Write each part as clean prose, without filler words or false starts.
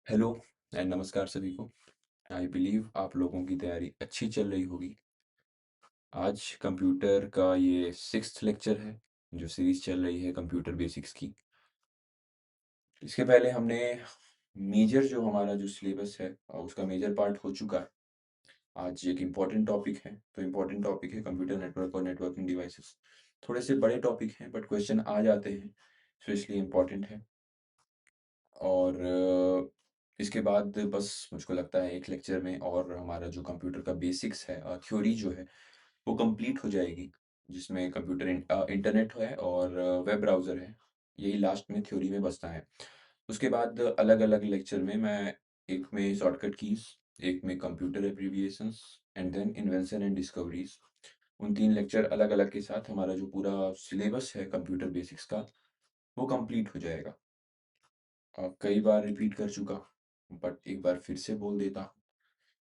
Hello and नमस्कार सभी को। आई बिलीव आप लोगों की तैयारी अच्छी चल रही होगी। आज कंप्यूटर का ये सिक्स्थ लेक्चर है जो सीरीज चल रही है कंप्यूटर बेसिक्स की। इसके पहले हमने मेजर जो हमारा जो सिलेबस है उसका मेजर पार्ट हो चुका है। आज एक इम्पॉर्टेंट टॉपिक है, तो इम्पॉर्टेंट टॉपिक है कंप्यूटर नेटवर्क और नेटवर्किंग डिवाइसेस। थोड़े से बड़े टॉपिक हैं बट क्वेश्चन आ जाते हैं, तो इसलिए इम्पॉर्टेंट है। और इसके बाद बस मुझको लगता है एक लेक्चर में और हमारा जो कंप्यूटर का बेसिक्स है, थ्योरी जो है वो कंप्लीट हो जाएगी, जिसमें कंप्यूटर इंटरनेट है और वेब ब्राउज़र है। यही लास्ट में थ्योरी में बचता है। उसके बाद अलग-अलग लेक्चर में मैं एक में शॉर्टकट कीज़, एक में computer abbreviations and then invention and discoveries. उन 3 लेक्चर अलग-अलग के साथ हमारा जो पूरा सिलेबस है कंप्यूटर बेसिक्स का, वो कंप्लीट हो जाएगा। कई बार रिपीट कर चुका हूँ, बट एक बार फिर से बोल देता हूँ,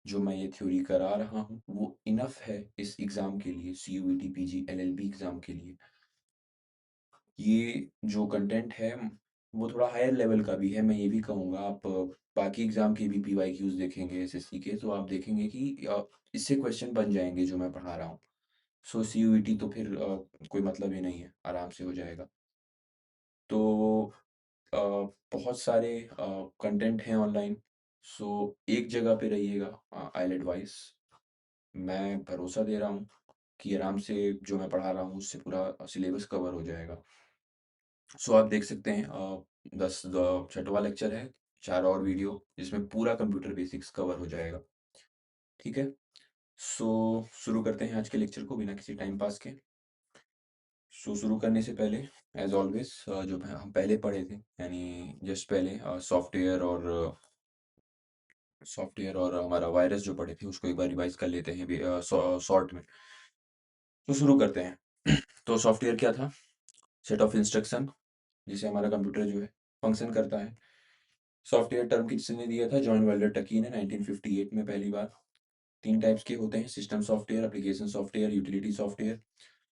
जो मैं ये थ्योरी करा रहा हूँ, वो इनफ है इस एग्ज़ाम के लिए, सीयूईटी, पीजी, एलएलबी एग्ज़ाम के लिए। ये जो कंटेंट है, वो थोड़ा हायर लेवल का भी है, मैं ये भी कहूँगा। आप बाकी एग्ज़ाम के भी पीवाईक्यूज़ देखेंगे एसएससी के, तो आप देखेंगे कि इससे क्वेश्चन बन जाएँगे जो मैं पढ़ा रहा हूँ। सो सीयूईटी तो फिर कोई मतलब ही नहीं है, आराम से हो जाएगा। तो अ, बहुत सारे कंटेंट हैं ऑनलाइन, सो एक जगह पे रहिएगा। आई विल एडवाइस, मैं भरोसा दे रहा हूँ कि आराम से जो मैं पढ़ा रहा हूँ उससे पूरा सिलेबस कवर हो जाएगा। सो आप देख सकते हैं, 10 छठवां लेक्चर है, 4 और वीडियो जिसमें पूरा कंप्यूटर बेसिक्स कवर हो जाएगा। ठीक है? सो शुरू करते हैं आज के लेक्चर को बिना किसी टाइम पास के। सो शुरू करने से पहले एज ऑलवेज जो हम पहले पढ़े थे, यानी जस्ट पहले सॉफ्टवेयर और हमारा वायरस जो पढ़े थे उसको एक बार रिवाइज कर लेते हैं शॉर्ट में। तो शुरू करते हैं। तो सॉफ्टवेयर क्या था? सेट ऑफ इंस्ट्रक्शन जिसे हमारा कंप्यूटर जो है फंक्शन करता है। सॉफ्टवेयर टर्म किसने दिया था? जॉन वेल्डर टकी ने 1958 में पहली बार। 3 टाइप्स के होते हैं: system software, application software, utility software.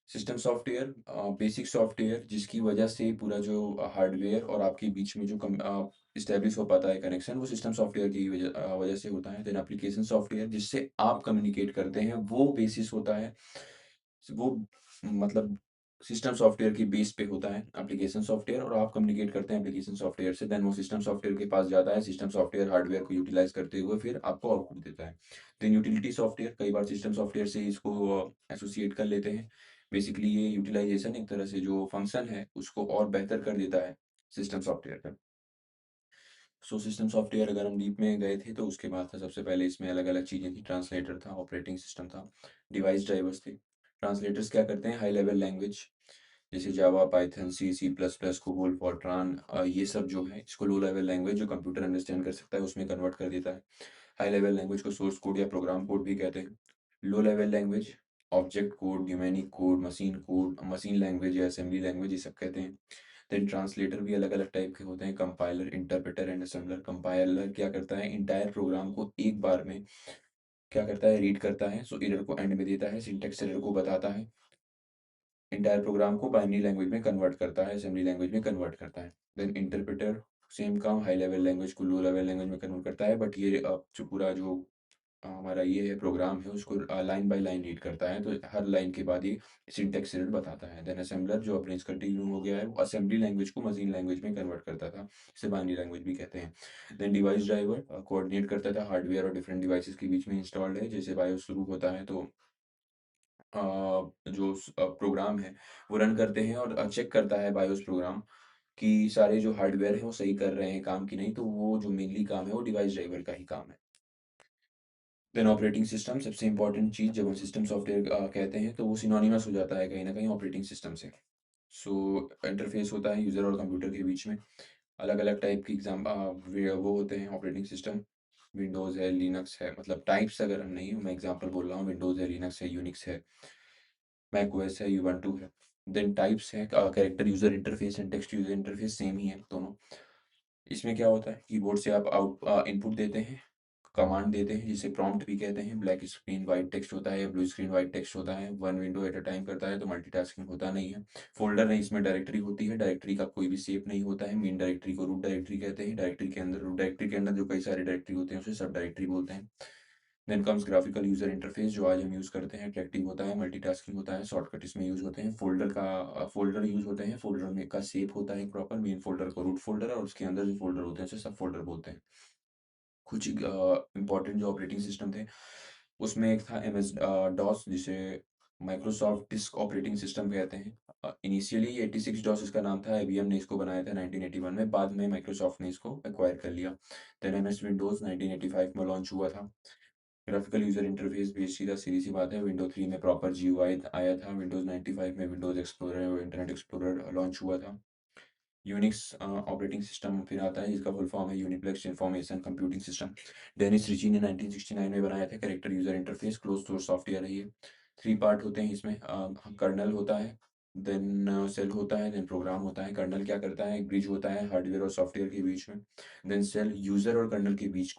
System software basic software जिसकी वजह से पूरा जो हार्डवेयर और आपके बीच में जो इस्टेब्लिश हो पाता है कनेक्शन, वो सिस्टम सॉफ्टवेयर की वजह से होता है। देन एप्लीकेशन सॉफ्टवेयर जिससे आप कम्युनिकेट करते हैं, वो बेसिस होता है, वो मतलब सिस्टम सॉफ्टवेयर की बेस पे होता है एप्लीकेशन सॉफ्टवेयर, और आप कम्युनिकेट करते हैं एप्लीकेशन सॉफ्टवेयर से। देन वो सिस्टम सॉफ्टवेयर के पास जाता है, सिस्टम सॉफ्टवेयर हार्डवेयर को यूटिलाइज करते हुए फिर आपको आउटपुट देता है। देन यूटिलिटी सॉफ्टवेयर, कई बार सिस्टम सॉफ्टवेयर से इसको एसोसिएट कर लेते हैं। बेसिकली ये यूटिलाइजेशन एक तरह से जो फंक्शन है उसको और बेहतर कर देता है सिस्टम सॉफ्टवेयर का। सो सिस्टम सॉफ्टवेयर अगर हम डीप में गए थे तो उसके बाद था सबसे पहले इसमें अलग-अलग चीज़ें थी। ट्रांसलेटर था, ऑपरेटिंग सिस्टम था, डिवाइस ड्राइवर्स थे। ट्रांसलेटर्स क्या करते हैं? हाई लेवल लैंग्वेज जैसे जावा, पाइथन, सी, सी प्लस प्लस, कोबोल, फॉरट्रान, ये सब जो है इसको लो लेवल लैंग्वेज जो कंप्यूटर अंडरस्टैंड कर सकता है उसमें कन्वर्ट कर देता है। हाई लेवल लैंग्वेज को सोर्स कोड या प्रोग्राम कोड भी कहते हैं। Low level language object code, numeric code, machine language या असेंबली लैंग्वेज ये सब कहते हैं। देन ट्रांसलेटर भी अलग-अलग टाइप के होते हैं: compiler, interpreter and assembler. Compiler क्या करता है? एंटायर प्रोग्राम को एक बार में क्या करता है? रीड करता है, सो एरर को एंड में देता है, सिंटैक्स एरर को बताता है। एंटायर प्रोग्राम को बाइनरी लैंग्वेज में कन्वर्ट करता है, असेंबली लैंग्वेज में कन्वर्ट करता है। देन इंटरप्रेटर सेम काम, हाई लेवल लैंग्वेज को लो लेवल लैंग्वेज में कन्वर्ट करता है, बट ये जो पूरा जो हमारा ये है प्रोग्राम है उसको लाइन बाय लाइन रीड करता है, तो हर लाइन के बाद ये सिंटैक्स एरर बताता है। देन असेंबलर जो अब रेंज कंटिन्यू हो गया है, वो असेंबली लैंग्वेज को मशीन लैंग्वेज में कन्वर्ट करता था, इसे बाइनरी लैंग्वेज भी कहते हैं। देन डिवाइस ड्राइवर कोऑर्डिनेट करता था हार्डवेयर और डिफरेंट डिवाइसेस के बीच में इंस्टॉल्ड है। जैसे बायोस शुरू होता है तो जो प्रोग्राम है वो रन करते हैं और चेक करता है बायोस प्रोग्राम कि सारे जो हार्डवेयर हैं वो सही कर रहे हैं काम की नहीं, तो वो जो मेनली काम है वो डिवाइस ड्राइवर का ही काम है। देन ऑपरेटिंग सिस्टम सबसे इम्पोर्टेंट चीज़, जब हम सिस्टम सॉफ्टवेयर कहते हैं तो वो सिनोनिमस हो जाता है कहीं न कहीं ऑपरेटिंग सिस्टम से। सो इंटरफ़ेस होता है यूज़र और कंप्यूटर के बीच में। अलग-अलग टाइप की वो होते हैं ऑपरेटिंग सिस्टम। विंडोज़ है, लिनक्स है, मतलब टाइप्स अगर हम नहीं, मैं एग्ज़ाम्पल बोल रहा हूँ, विंडोज़ है, लिनक्स है, यूनिक्स है, मैक ओएस है, उबंटू है। देन टाइप्स हैं, character user interface and text user interface same ही है दोनों। इसमें क्या होता है, कीबोर्ड से आप इनपुट देते हैं, कमांड देते हैं जिसे प्रॉम्प्ट भी कहते हैं। ब्लैक स्क्रीन वाइट टेक्स्ट होता है या ब्लू स्क्रीन वाइट टेक्स्ट होता है। One window at a time करता है, तो मल्टीटास्किंग होता नहीं है। फ़ोल्डर नहीं, इसमें डायरेक्टरी होती है। डायरेक्टरी का कोई भी शेप नहीं होता है। मेन डायरेक्टरी को रूट डायरेक्टरी कहते हैं। डायरेक्टरी के अंदर, रूट डायरेक्टरी के अंदर जो कई सारे डायरेक्टरी होते हैं उसे सब डायरेक्टरी बोलते हैं। Then comes graphical user interface, जो आज हम यूज़ करते हैं। अट्रैक्टिव होता है, मल्टीटास्किंग होता है, शॉर्टकट इसमें यूज़ होते हैं। फ़ोल्डर यूज़ होते हैं। फ़ोल्डर में का शेप होता है एक प्रॉपर। मेन फ़ोल्डर को रूट फ़ोल्डर और उसके अंदर जो फ़ोल्डर होते हैं उसे सब फ़ोल्डर बोलते हैं। कुछ इम्पोर्टेंट जो ऑपरेटिंग सिस्टम थे, उसमें एक था डॉस, जिसे माइक्रोसॉफ्ट डिस्क ऑपरेटिंग सिस्टम कहते हैं। इनिशियली 86 डॉस इसका नाम था, आईबीएम ने इसको बनाया था 1981 में, बाद में माइक्रोसॉफ्ट ने इसको एक्वायर कर लिया। देन एमएस विंडोज़ 1985 में लॉन्च हुआ था। ग्राफिकल यूज़र इंटरफेस भी सीधी सी बात है, विंडो 3 में प्रॉपर जीयूआई आया था। विंडोज़ 95 में विंडोज़ एक्सप्लोरर और इंटरनेट एक्सप्लोरर लॉन्च हुआ था। यूनिक्स ऑपरेटिंग सिस्टम फिर आता है, जिसका फुल फॉर्म है Uniplex information computing system. Dennis Ritchie ने 1969 में बनाया था। Character user interface close source software है ये। 3 पार्ट होते हैं इसमें। कर्नल होता है, देन सेल होता है, देन प्रोग्राम होता है। कर्नल क्या करता है, एक ब्रिज होता है हार्डवेयर और सॉफ्टवेयर के बीच में। देन सेल यूजर और कर्नल के बीच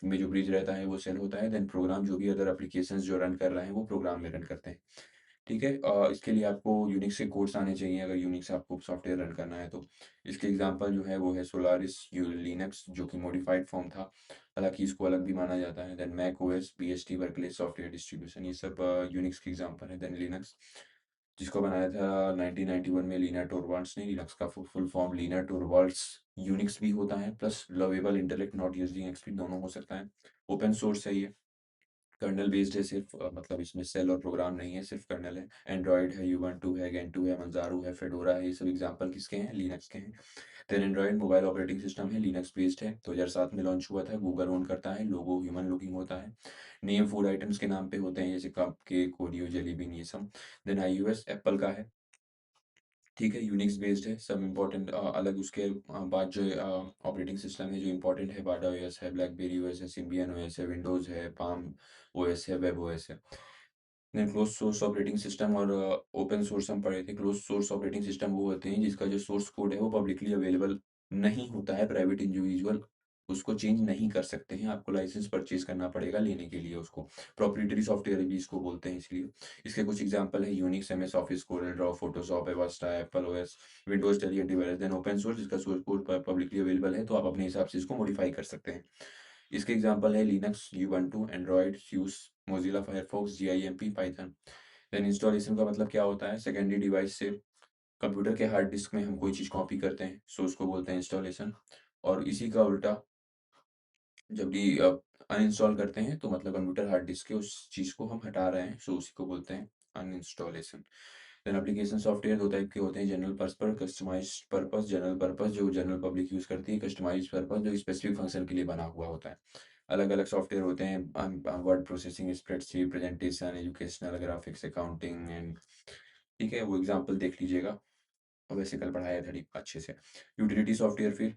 में जो ब्रिज रहता है वो सेल होता है। देन प्रोग्राम, जो भी अदर एप्लीकेशंस जो रन कर रहे हैं वो प्रोग्राम में रन करते हैं। ठीक है, इसके लिए आपको यूनिक्स के कोड्स आने चाहिए, अगर यूनिक्स आपको सॉफ्टवेयर रन करना है तो। इसके एग्जांपल जो है वो है सोलारिस, लिनक्स, जो कि मॉडिफाइड फॉर्म था, हालांकि इसको अलग भी माना जाता है। Then Mac OS, BST, Berkeley software distribution, ये सब यूनिक्स के एग्जांपल है। देन लिनक्स, जिसको बनाया था 1991 में लीना टोरवाल्ड्स ने। लिनक्स का full form Linus Torvalds Unix भी होता है, plus lovable intellect not using XP दोनों हो सकता है। ओपन सोर्स है ये, कर्नेल बेस्ड है सिर्फ, मतलब इसमें सेल और प्रोग्राम नहीं है, सिर्फ कर्नेल है। एंड्रॉयड है, यूबंटू है, गेंटू है, मंजारू है, फेडोरा है, ये सब एग्जांपल किसके हैं, लिनक्स के हैं। Then Android mobile operating system है, लिनक्स बेस्ड है, 2007 में लॉन्च हुआ था। गूगल ओन करता है, लोगो ह्यूमन लुकिंग होता है। नेम फूड आइटम्स के नाम पे होते हैं, जैसे cupcake, Oreo, jelly bean, ये सब। देन आईओएस एप्पल का है, ठीक है, यूनिक्स बेस्ड है। सब इम्पोर्टेंट अलग उसके बाद जो ऑपरेटिंग सिस्टम है जो इम्पोर्टेंट है, बाटा ओएस है, ब्लैकबेरी ओएस है, सिम्बियन ओएस है, विंडोज़ है, पाम ओएस है, वेब ओएस है। नहीं, क्लोज सोर्स ऑपरेटिंग सिस्टम और ओपन सोर्स हम पढ़े थे। क्लोज सोर्स ऑपरेटिंग सिस्टम वो होते हैं जिसका जो सोर्स कोड है वो पब्लिकली अवेलेबल नहीं होता है। प्राइवेट इंडिविजुअल उसको चेंज नहीं कर सकते हैं, आपको लाइसेंस परचेज करना पड़ेगा लेने के लिए उसको। प्रोप्राइटरी सॉफ्टवेयर भी इसको बोलते हैं इसलिए। इसके कुछ एग्जांपल है, Unix, MS Office, Corel Draw, Photoshop, Avast, Apple OS, Windows 10 antivirus. Then open source, जिसका सोर्स कोड पब्लिकली अवेलेबल है, तो आप अपने हिसाब से इसको मॉडिफाई कर सकते हैं। इसके एग्जांपल है Linux, Ubuntu, Android, SUSE, Mozilla Firefox, GIMP, Python. Then installation का मतलब क्या होता है, सेकेंडरी डिवाइस से कंप्यूटर के हार्ड डिस्क में हम कोई चीज़ कॉपी करते हैं, सो उसको बोलते हैं इंस्टॉलेशन। और इसी का उल्टा, जब भी अनइंस्टॉल करते हैं तो मतलब कंप्यूटर हार्ड डिस्क के उस चीज़ को हम हटा रहे हैं, सो उसी को बोलते हैं uninstallation. Then application software 2 type के होते हैं, general purpose, customised purpose. General purpose जो जनरल पब्लिक यूज़ करती है, कस्टमाइज्ड पर्पस जो स्पेसिफिक फंक्शन के लिए बना हुआ होता है। अलग-अलग सॉफ्टवेयर होते हैं, word processing, spreadsheet, presentation, educational, graphics, accounting and, ठीक है, वो एग्ज़ाम्पल देख लीजिएगा। और वैसे कल पढ़ाया था अच्छे से। यूटिलिटी सॉफ्टवेयर फिर,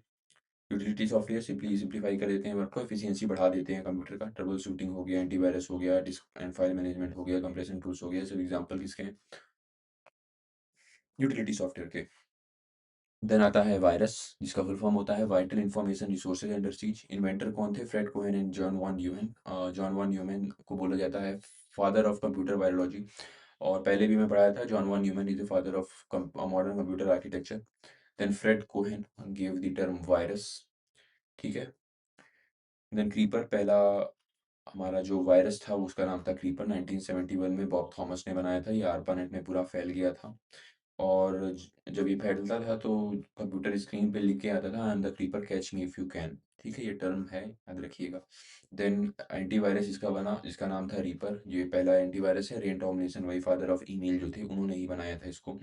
यूटिलिटी सॉफ्टवेयर सिंप्लीफाई कर देते हैं वर्क को, एफिशिएंसी बढ़ा देते हैं कंप्यूटर का। ट्रबल शूटिंग हो गया, एंटीवायरस हो गया, डिस्क एंड फाइल मैनेजमेंट हो गया, कंप्रेशन टूल्स हो गया, सब एग्ज़ाम्पल किसके हैं, यूटिलिटी सॉफ्टवेयर के। देन आता है वायरस, जिसका फुल फॉर्म होता है vital information resources under seize. Inventor कौन थे, Fred Cohen and John von Neumann. John von Neumann को बोला जाता है फादर ऑफ कंप्यूटर वायरोलॉजी। और पहले भी मैं पढ़ाया था, John von Neumann is the father of modern computer architecture. Then Fred Cohen give the term virus, ठीक है। देन क्रीपर, पहला हमारा जो वायरस था उसका नाम था क्रीपर, 1971 में बॉब थॉमस ने बनाया था। ये आरपानेट में पूरा फैल गया था। और जब ये फैलता था तो कंप्यूटर स्क्रीन पे लिख के आता था, I am the creeper, catch me if you can. ठीक है, ये टर्म है, याद रखिएगा। देन एंटीवायरस इसका बना, जिसका नाम था रीपर। ये पहला एंटीवायरस है। रेन टॉमलिंसन, वही फादर ऑफ ईमेल जो थे, उन्होंने ही बनाया था इसको।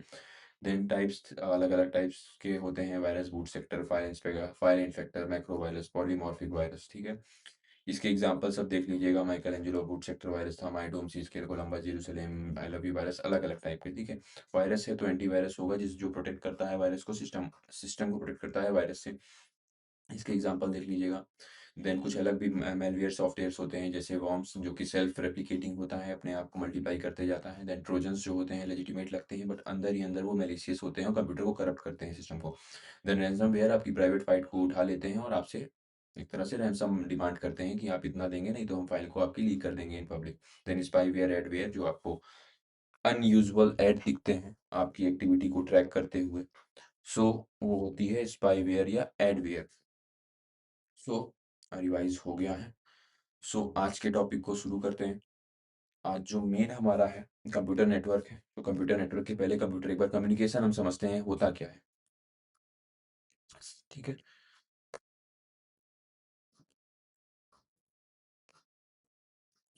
देन टाइप्स, अलग अलग टाइप्स के होते हैं virus, boot sector, file inspector, file infector, macro virus, polymorphic virus, ठीक है। इसके एग्जांपल सब देख लीजिएगा, Michelangelo boot sector virus था, MyDoom C scale, Columbus Jerusalem, I love you virus, अलग अलग टाइप के, ठीक है। वायरस है तो एंटीवायरस होगा, जिस जो प्रोटेक्ट करता है वायरस को, सिस्टम सिस्टम को प्रोटेक्ट करता है वायरस से। इसके एग्जांपल देख लीजिएगा। देन कुछ अलग भी मैलवेयर सॉफ्टवेयर्स होते हैं, जैसे वॉर्म्स, जो कि सेल्फ रेप्लिकेटिंग होता है, अपने आप को मल्टीप्लाई करते जाता है। देन ट्रोजन्स जो होते हैं लेजिटिमेट लगते हैं, बट अंदर ही अंदर वो मैलिशियस होते हैं और कंप्यूटर को करप्ट करते हैं, सिस्टम को। देन रैंसमवेयर आपकी प्राइवेट फाइल को उठा लेते हैं और आपसे एक तरह से रैंसम डिमांड करते हैं कि आप इतना देंगे नहीं तो हम फाइल को आपकी लीक कर देंगे in public. Then spyware, adware जो आपको अनयूजुअल ऐड दिखते हैं आपकी एक्टिविटी को ट्रैक करते हुए, सो वो होती है स्पाईवेयर या एडवेयर। सो रिवाइज हो गया है। सो आज के टॉपिक को शुरू करते हैं। आज जो मेन हमारा है कंप्यूटर नेटवर्क है। तो कंप्यूटर नेटवर्क के पहले कंप्यूटर एक बार कम्युनिकेशन हम समझते हैं होता क्या है। ठीक है।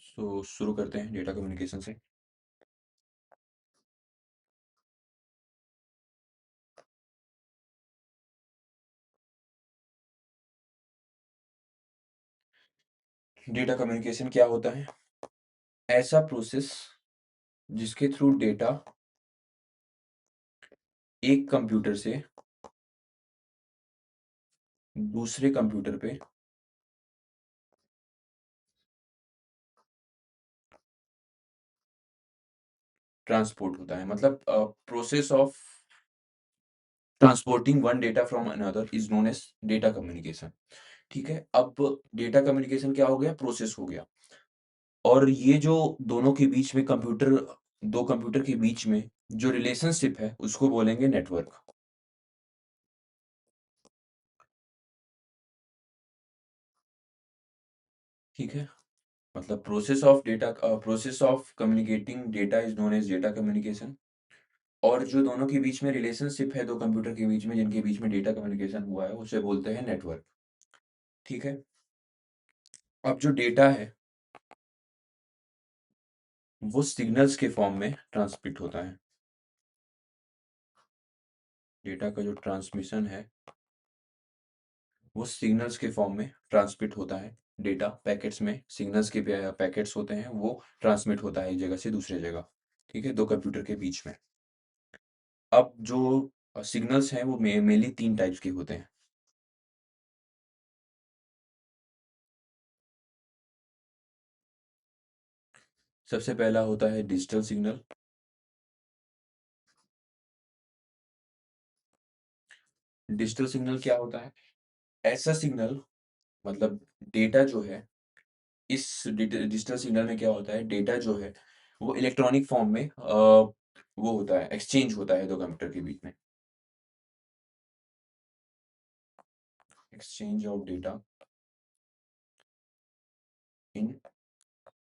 सो शुरू करते हैं डेटा कम्युनिकेशन से। डेटा कम्युनिकेशन क्या होता है? ऐसा प्रोसेस जिसके थ्रू डेटा एक कंप्यूटर से दूसरे कंप्यूटर पे ट्रांसपोर्ट होता है। मतलब process of transporting one data from another is known as data communication. ठीक है। अब डेटा कम्युनिकेशन क्या हो गया? प्रोसेस हो गया। और ये जो दोनों के बीच में कंप्यूटर, दो कंप्यूटर के बीच में जो रिलेशनशिप है उसको बोलेंगे नेटवर्क। ठीक है। मतलब process of communicating data is known as data communication. और जो दोनों के बीच में रिलेशनशिप है दो कंप्यूटर के बीच में जिनके बीच में डेटा कम्युनिकेशन हुआ है उसे बोलते हैं नेटवर्क। ठीक है। अब जो डेटा है वो सिग्नल्स के फॉर्म में ट्रांसमिट होता है। डेटा का जो ट्रांसमिशन है वो सिग्नल्स के फॉर्म में ट्रांसमिट होता है। डेटा पैकेट्स में सिग्नल्स के पैकेट्स होते हैं, वो ट्रांसमिट होता है एक जगह से दूसरे जगह। ठीक है, दो कंप्यूटर के बीच में। अब जो सिग्नल्स हैं वो मेनली तीन टाइप्स के होते हैं। सबसे पहला होता है डिजिटल सिग्नल। डिजिटल सिग्नल क्या होता है? ऐसा सिग्नल, मतलब डेटा जो है, इस डिजिटल सिग्नल में क्या होता है, डेटा जो है वो इलेक्ट्रॉनिक फॉर्म में वो होता है, एक्सचेंज होता है दो कंप्यूटर के बीच में। Exchange of data in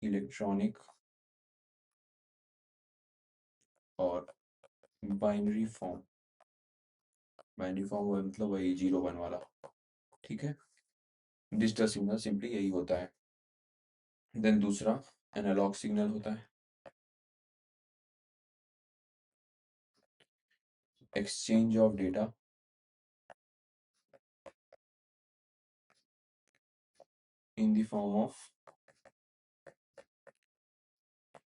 electronic और बाइनरी फॉर्म। बाइनरी फॉर्म मतलब वही 0 1 वाला। ठीक है। डिजिटल सिग्नल सिंपली यही होता है। देन दूसरा एनालॉग सिग्नल होता है। Exchange of data in the form of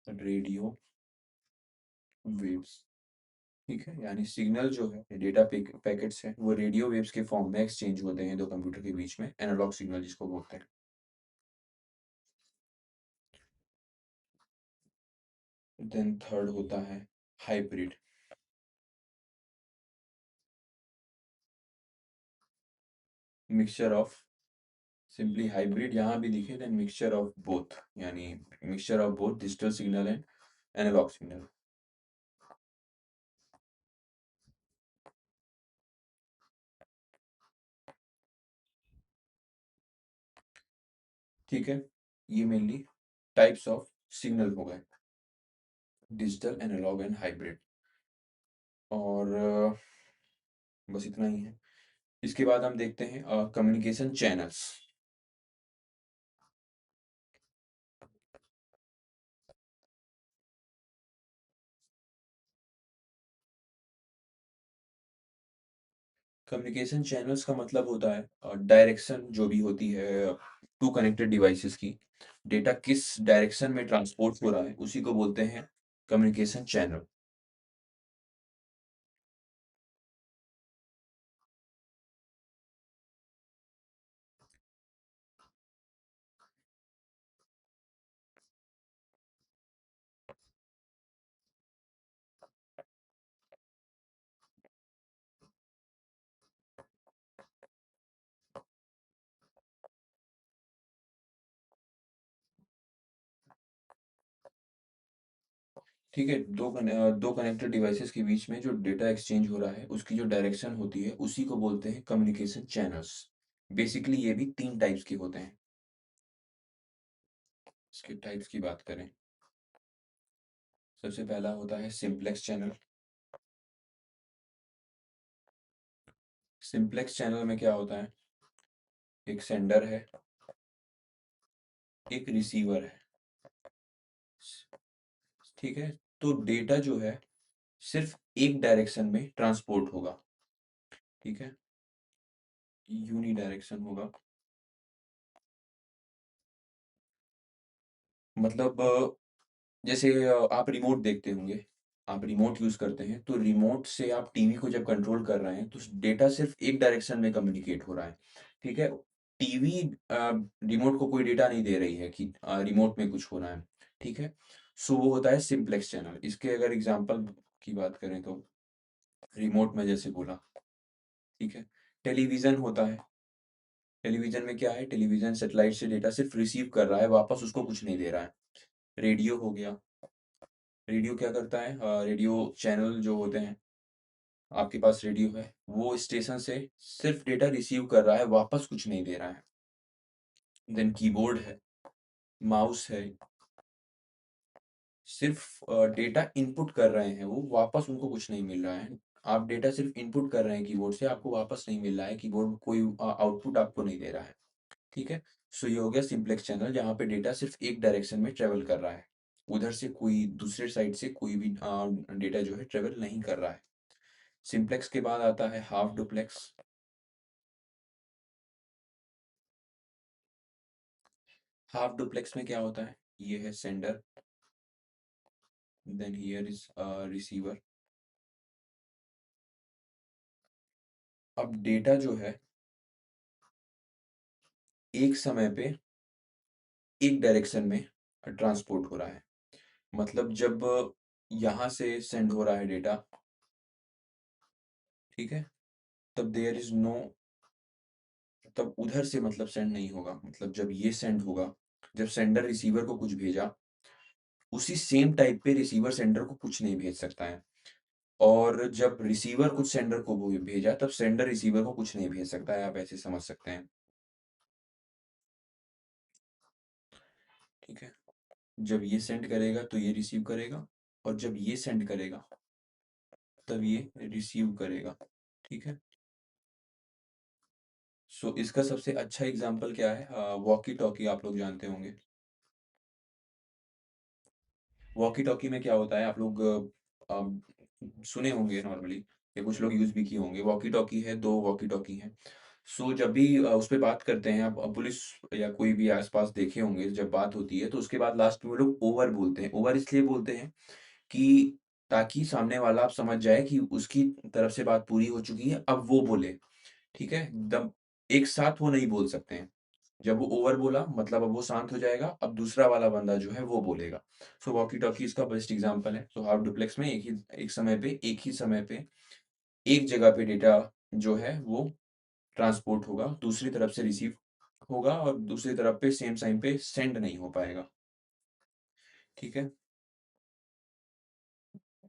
radio waves. ठीक है, यानी सिग्नल जो है डेटा पैकेट्स है वो रेडियो वेव्स के फॉर्म में एक्सचेंज होते हैं दो कंप्यूटर के बीच में, एनालॉग सिग्नल जिसको बोलते हैं। देन थर्ड होता है hybrid. Mixture of, simply hybrid यहाँ भी लिखे देन मिक्सचर ऑफ बोथ, यानी mixture of both digital signal and analog signal. ठीक है। ये मेनली टाइप्स ऑफ सिग्नल हो गए, डिजिटल, एनालॉग एंड हाइब्रिड। और बस इतना ही है। इसके बाद हम देखते हैं कम्युनिकेशन चैनल्स। कम्युनिकेशन चैनल्स का मतलब होता है डायरेक्शन जो भी होती है टू कनेक्टेड डिवाइसेस की, डेटा किस डायरेक्शन में ट्रांसपोर्ट हो रहा है उसी को बोलते हैं कम्युनिकेशन चैनल। ठीक है? 2 कनेक्टेड डिवाइसेज़ के बीच में जो डेटा एक्सचेंज हो रहा है, उसकी जो डायरेक्शन होती है, उसी को बोलते हैं कम्युनिकेशन चैनल्स। बेसिकली ये भी 3 टाइप्स के होते हैं। इसके टाइप्स की बात करें, सबसे पहला होता है सिंप्लेक्स चैनल। सिंप्लेक्स चैनल में क्या होता है? एक सेंडर है, एक रिसीवर है, ठीक है? तो डेटा जो है, सिर्फ़ एक डायरेक्शन में ट्रांसपोर्ट होगा, ठीक है? यूनिडायरेक्शन होगा। मतलब जैसे आप रिमोट देखते होंगे, आप रिमोट यूज़ करते हैं, तो रिमोट से आप टीवी को जब कंट्रोल कर रहे हैं, तो डेटा सिर्फ़ एक डायरेक्शन में कम्युनिकेट हो रहा है, ठीक है? टीवी रिमोट को कोई डेटा नहीं दे रही है कि रिमोट में कुछ हो रहा है, ठीक है? सो वो होता है सिंप्लेक्स चैनल। इसके अगर एग्ज़ाम्पल की बात करें तो रिमोट में जैसे बोला, ठीक है? टेलीविज़न होता है, टेलीविज़न में क्या है? टेलीविज़न सैटेलाइट से डेटा सिर्फ़ रिसीव कर रहा है, वापस उसको कुछ नहीं दे रहा है। रेडियो हो गया, रेडियो क्या करता है? रेडियो चैनल जो होते हैं, आपके पास रेडियो है, वो स्टेशन से सिर्फ़ डेटा रिसीव कर रहा है, वापस कुछ नहीं दे रहा है। देन कीबोर्ड है, माउस है, सिर्फ़ डेटा इनपुट कर रहे हैं वो, वापस उनको कुछ नहीं मिल रहा है। आप डेटा सिर्फ़ इनपुट कर रहे हैं कीबोर्ड से, आपको वापस नहीं मिल रहा है, कीबोर्ड कोई आउटपुट आपको नहीं दे रहा है, ठीक है? सो ये हो गया सिंप्लेक्स चैनल, जहाँ पे डेटा सिर्फ़ एक डायरेक्शन में ट्रैवल कर रहा है। उधर से कोई दूसरे साइड से कोई भी डेटा जो है ट्रैवल नहीं कर रहा है। सिंप्लेक्स के बाद आता है हाफ डुप्लेक्स। हाफ डुप्लेक्स में क्या होता है? ये है sender, then here is receiver. अब डेटा जो है, एक समय पे एक डायरेक्शन में ट्रांसपोर्ट हो रहा है। मतलब जब यहाँ से सेंड हो रहा है डेटा, ठीक है? तब देयर इज़ नो, तब उधर से मतलब सेंड नहीं होगा। मतलब जब ये सेंड होगा, जब सेंडर रिसीवर को कुछ भेजा, उसी सेम टाइप पे रिसीवर सेंडर को कुछ नहीं भेज सकता है। और जब रिसीवर कुछ सेंडर को वो भेजा, तब सेंडर रिसीवर को कुछ नहीं भेज सकता है, आप ऐसे समझ सकते हैं, ठीक है? जब ये सेंड करेगा तो ये रिसीव करेगा, और जब ये सेंड करेगा तब ये रिसीव करेगा, ठीक है? सो इसका सबसे अच्छा एग्ज़ाम्पल क्या है? वॉकी टॉकी आप लोग जानते होंगे। वॉकी टॉकी में क्या होता है, आप लोग सुने होंगे नॉर्मली, या कुछ लोग यूज़ भी किए होंगे। वॉकी टॉकी है, 2 वॉकी टॉकी हैं। सो जब भी उस पे बात करते हैं, आप पुलिस या कोई भी आस-पास देखे होंगे, जब बात होती है तो उसके बाद लास्ट में वो लोग ओवर बोलते हैं। ओवर इसलिए बोलते हैं कि ताकि सामने वाला आप समझ जाए कि उसकी तरफ से बात पूरी हो चुकी है, अब वो बोले, ठीक है? एकदम एक साथ वो नहीं बोल सकते हैं। जब वो ओवर बोला मतलब अब वो शांत हो जाएगा, अब दूसरा वाला बंदा जो है वो बोलेगा। सो वॉकी-टॉकी इसका बेस्ट एग्ज़ाम्पल है। सो हाफ डुप्लेक्स में एक ही समय पे, एक जगह पे डेटा जो है वो ट्रांसपोर्ट होगा, दूसरी तरफ से रिसीव होगा और दूसरी तरफ पे सेम टाइम पे सेंड नहीं हो पाएगा, ठीक है?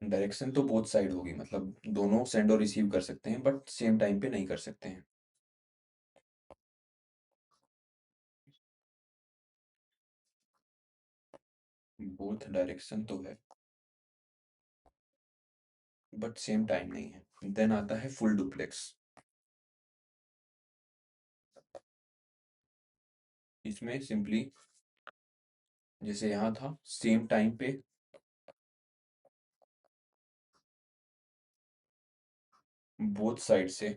डायरेक्शन तो बोथ साइड होगी, मतलब दोनों सेंड और रिसीव कर सकते हैं, बट सेम टाइम पे नहीं कर सकते हैं। बोथ डायरेक्शन तो है, बट सेम टाइम नहीं है। देन आता है फुल डुप्लेक्स। इसमें सिंपली जैसे यहाँ था, सेम टाइम पे बोथ साइड से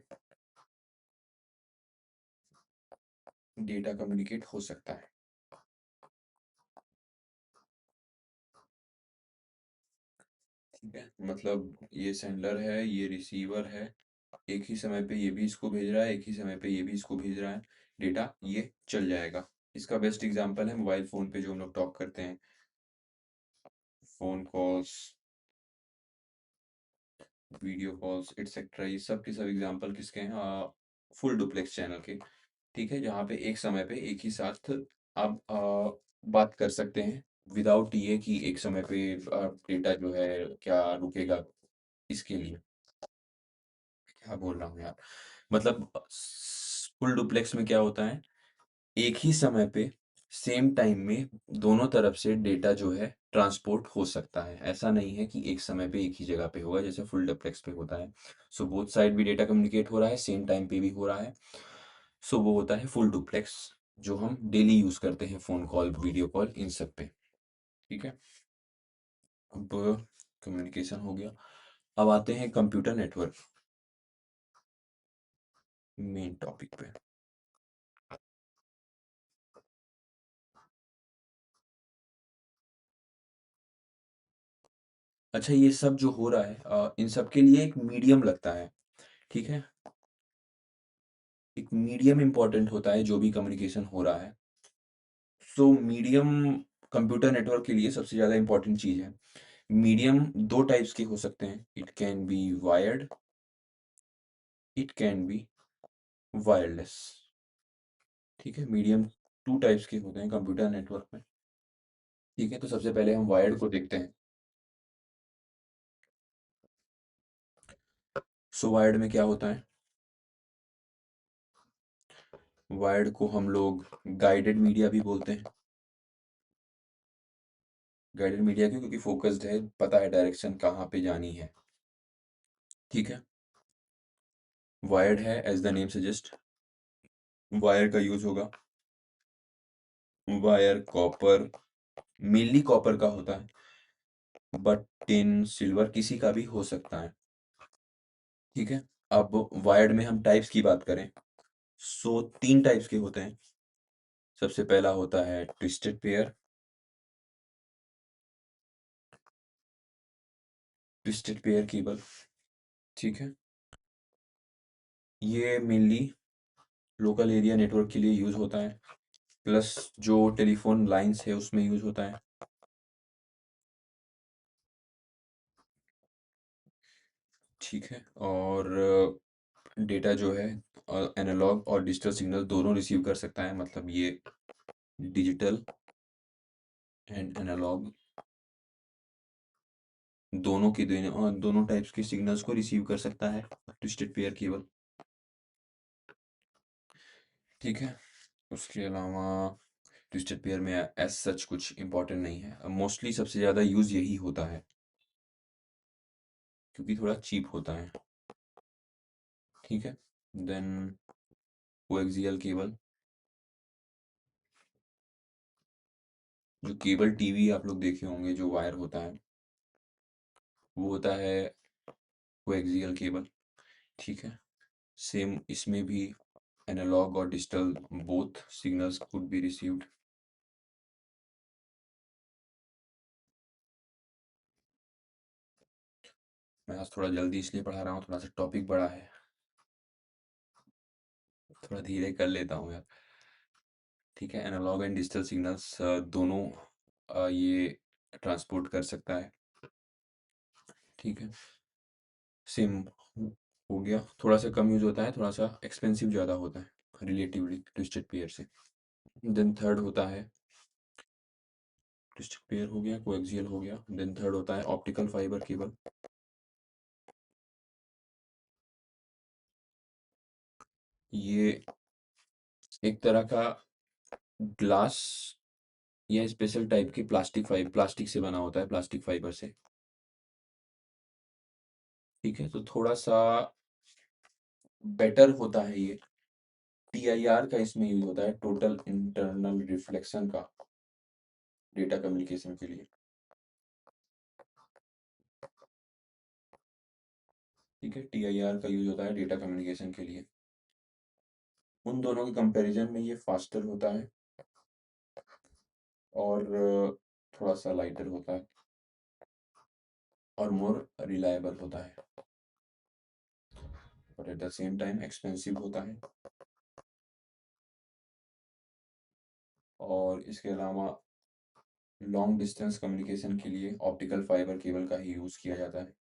डेटा कम्युनिकेट हो सकता है, ठीक है? मतलब ये सेंडर है, ये रिसीवर है, एक ही समय पे ये भी इसको भेज रहा है, एक ही समय पे ये भी इसको भेज रहा है, डेटा ये चल जाएगा। इसका बेस्ट एग्ज़ाम्पल है मोबाइल फ़ोन पे जो हम लोग टॉक करते हैं, phone calls, video calls etcetera, ये सब के सब एग्ज़ाम्पल किसके हैं? फुल डुप्लेक्स चैनल के, ठीक है? जहाँ पे एक समय पे एक ही साथ आप बात कर सकते हैं। विदाउट ये कि एक समय पे डेटा जो है क्या रुकेगा इसके लिए। क्या बोल रहा हूँ यार, मतलब फुल डुप्लेक्स में क्या होता है, एक ही समय पे सेम टाइम में दोनों तरफ से डेटा जो है ट्रांसपोर्ट हो सकता है। ऐसा नहीं है कि एक समय पे एक ही जगह पे होगा जैसे फुल डुप्लेक्स पे होता है। सो बोथ साइड भी डेटा कम्युनिकेट हो रहा है, सेम टाइम पे भी हो रहा है। सो वो होता है फुल डुप्लेक्स, जो हम डेली यूज करते हैं, फोन कॉल, वीडियो कॉल, इन सब पे। ठीक है। अब कम्युनिकेशन हो गया। अब आते हैं कंप्यूटर नेटवर्क, मेन टॉपिक पे। अच्छा, ये सब जो हो रहा है इन सब के लिए एक मीडियम लगता है। ठीक है। एक मीडियम इम्पोर्टेंट होता है जो भी कम्युनिकेशन हो रहा है। सो मीडियम कंप्यूटर नेटवर्क के लिए सबसे ज़्यादा इम्पोर्टेंट चीज़ है। मीडियम दो टाइप्स के हो सकते हैं, it can B wired, it can B wireless. ठीक है। मीडियम टू टाइप्स के होते हैं कंप्यूटर नेटवर्क में। ठीक है। तो सबसे पहले हम वायर्ड को देखते हैं। सो वायर्ड में क्या होता है, वायर्ड को हम लोग गाइडेड मीडिया भी बोलते हैं। गाइडेड मीडिया क्यों, क्योंकि फोकस्ड है, पता है डायरेक्शन कहाँ पे जानी है। ठीक है। वायर्ड है as the name suggest, wire का यूज होगा, वायर कॉपर, मेनली कॉपर का होता है, बट टिन सिल्वर किसी का भी हो सकता है। ठीक है। अब वायर्ड में हम टाइप्स की बात करें, सो तीन टाइप्स के होते हैं। सबसे पहला होता है twisted pair, twisted pair cable. ठीक है। ये मेनली लोकल एरिया नेटवर्क के लिए यूज होता है, प्लस जो टेलीफोन लाइंस है उसमें यूज होता है। ठीक है। और डेटा जो है एनालॉग और डिजिटल सिग्नल दोनों रिसीव कर सकता है, मतलब ये डिजिटल एंड एनालॉग दोनों के दोनों टाइप्स के सिग्नल्स को रिसीव कर सकता है ट्विस्टेड पेयर केबल। ठीक है। उसके अलावा ट्विस्टेड पेयर में एज सच कुछ इंपॉर्टेंट नहीं है, मोस्टली सबसे ज़्यादा यूज़ यही होता है क्योंकि थोड़ा चीप होता है। ठीक है। देन कोएक्सियल केबल, जो केबल टीवी आप लोग देखे होंगे जो वायर होता है, वो होता है कोएक्सियल केबल। ठीक है। सेम इसमें भी एनालॉग और digital both signals could be received. मैं आज थोड़ा जल्दी इसलिए पढ़ा रहा हूँ, थोड़ा सा टॉपिक बड़ा है, थोड़ा धीरे कर लेता हूँ यार। ठीक है। एनालॉग एंड डिजिटल सिग्नल्स दोनों ये ट्रांसपोर्ट कर सकता है। ठीक है। सेम हो गया, थोड़ा सा कम यूज होता है, थोड़ा सा एक्सपेंसिव ज़्यादा होता है रिलेटिवली ट्विस्टेड पेयर से। देन थर्ड होता है, ट्विस्टेड पेयर हो गया, कोएक्सियल हो गया, देन थर्ड होता है ऑप्टिकल फाइबर केबल। ये एक तरह का ग्लास या स्पेशल टाइप की प्लास्टिक से बना होता है, प्लास्टिक फाइबर से। ठीक है। तो थोड़ा सा बेटर होता है ये, टीआईआर का इसमें यूज होता है, टोटल इंटरनल रिफ्लेक्शन का, डेटा कम्युनिकेशन के लिए। ठीक है। टीआईआर का यूज होता है डेटा कम्युनिकेशन के लिए। उन दोनों के कंपैरिजन में ये फास्टर होता है और थोड़ा सा लाइटर होता है और मोर रिलायबल होता है, और eight the same time expensive होता है। और इसके अलावा लॉन्ग डिस्टेंस कम्युनिकेशन के लिए ऑप्टिकल फाइबर केबल का ही यूज़ किया जाता है।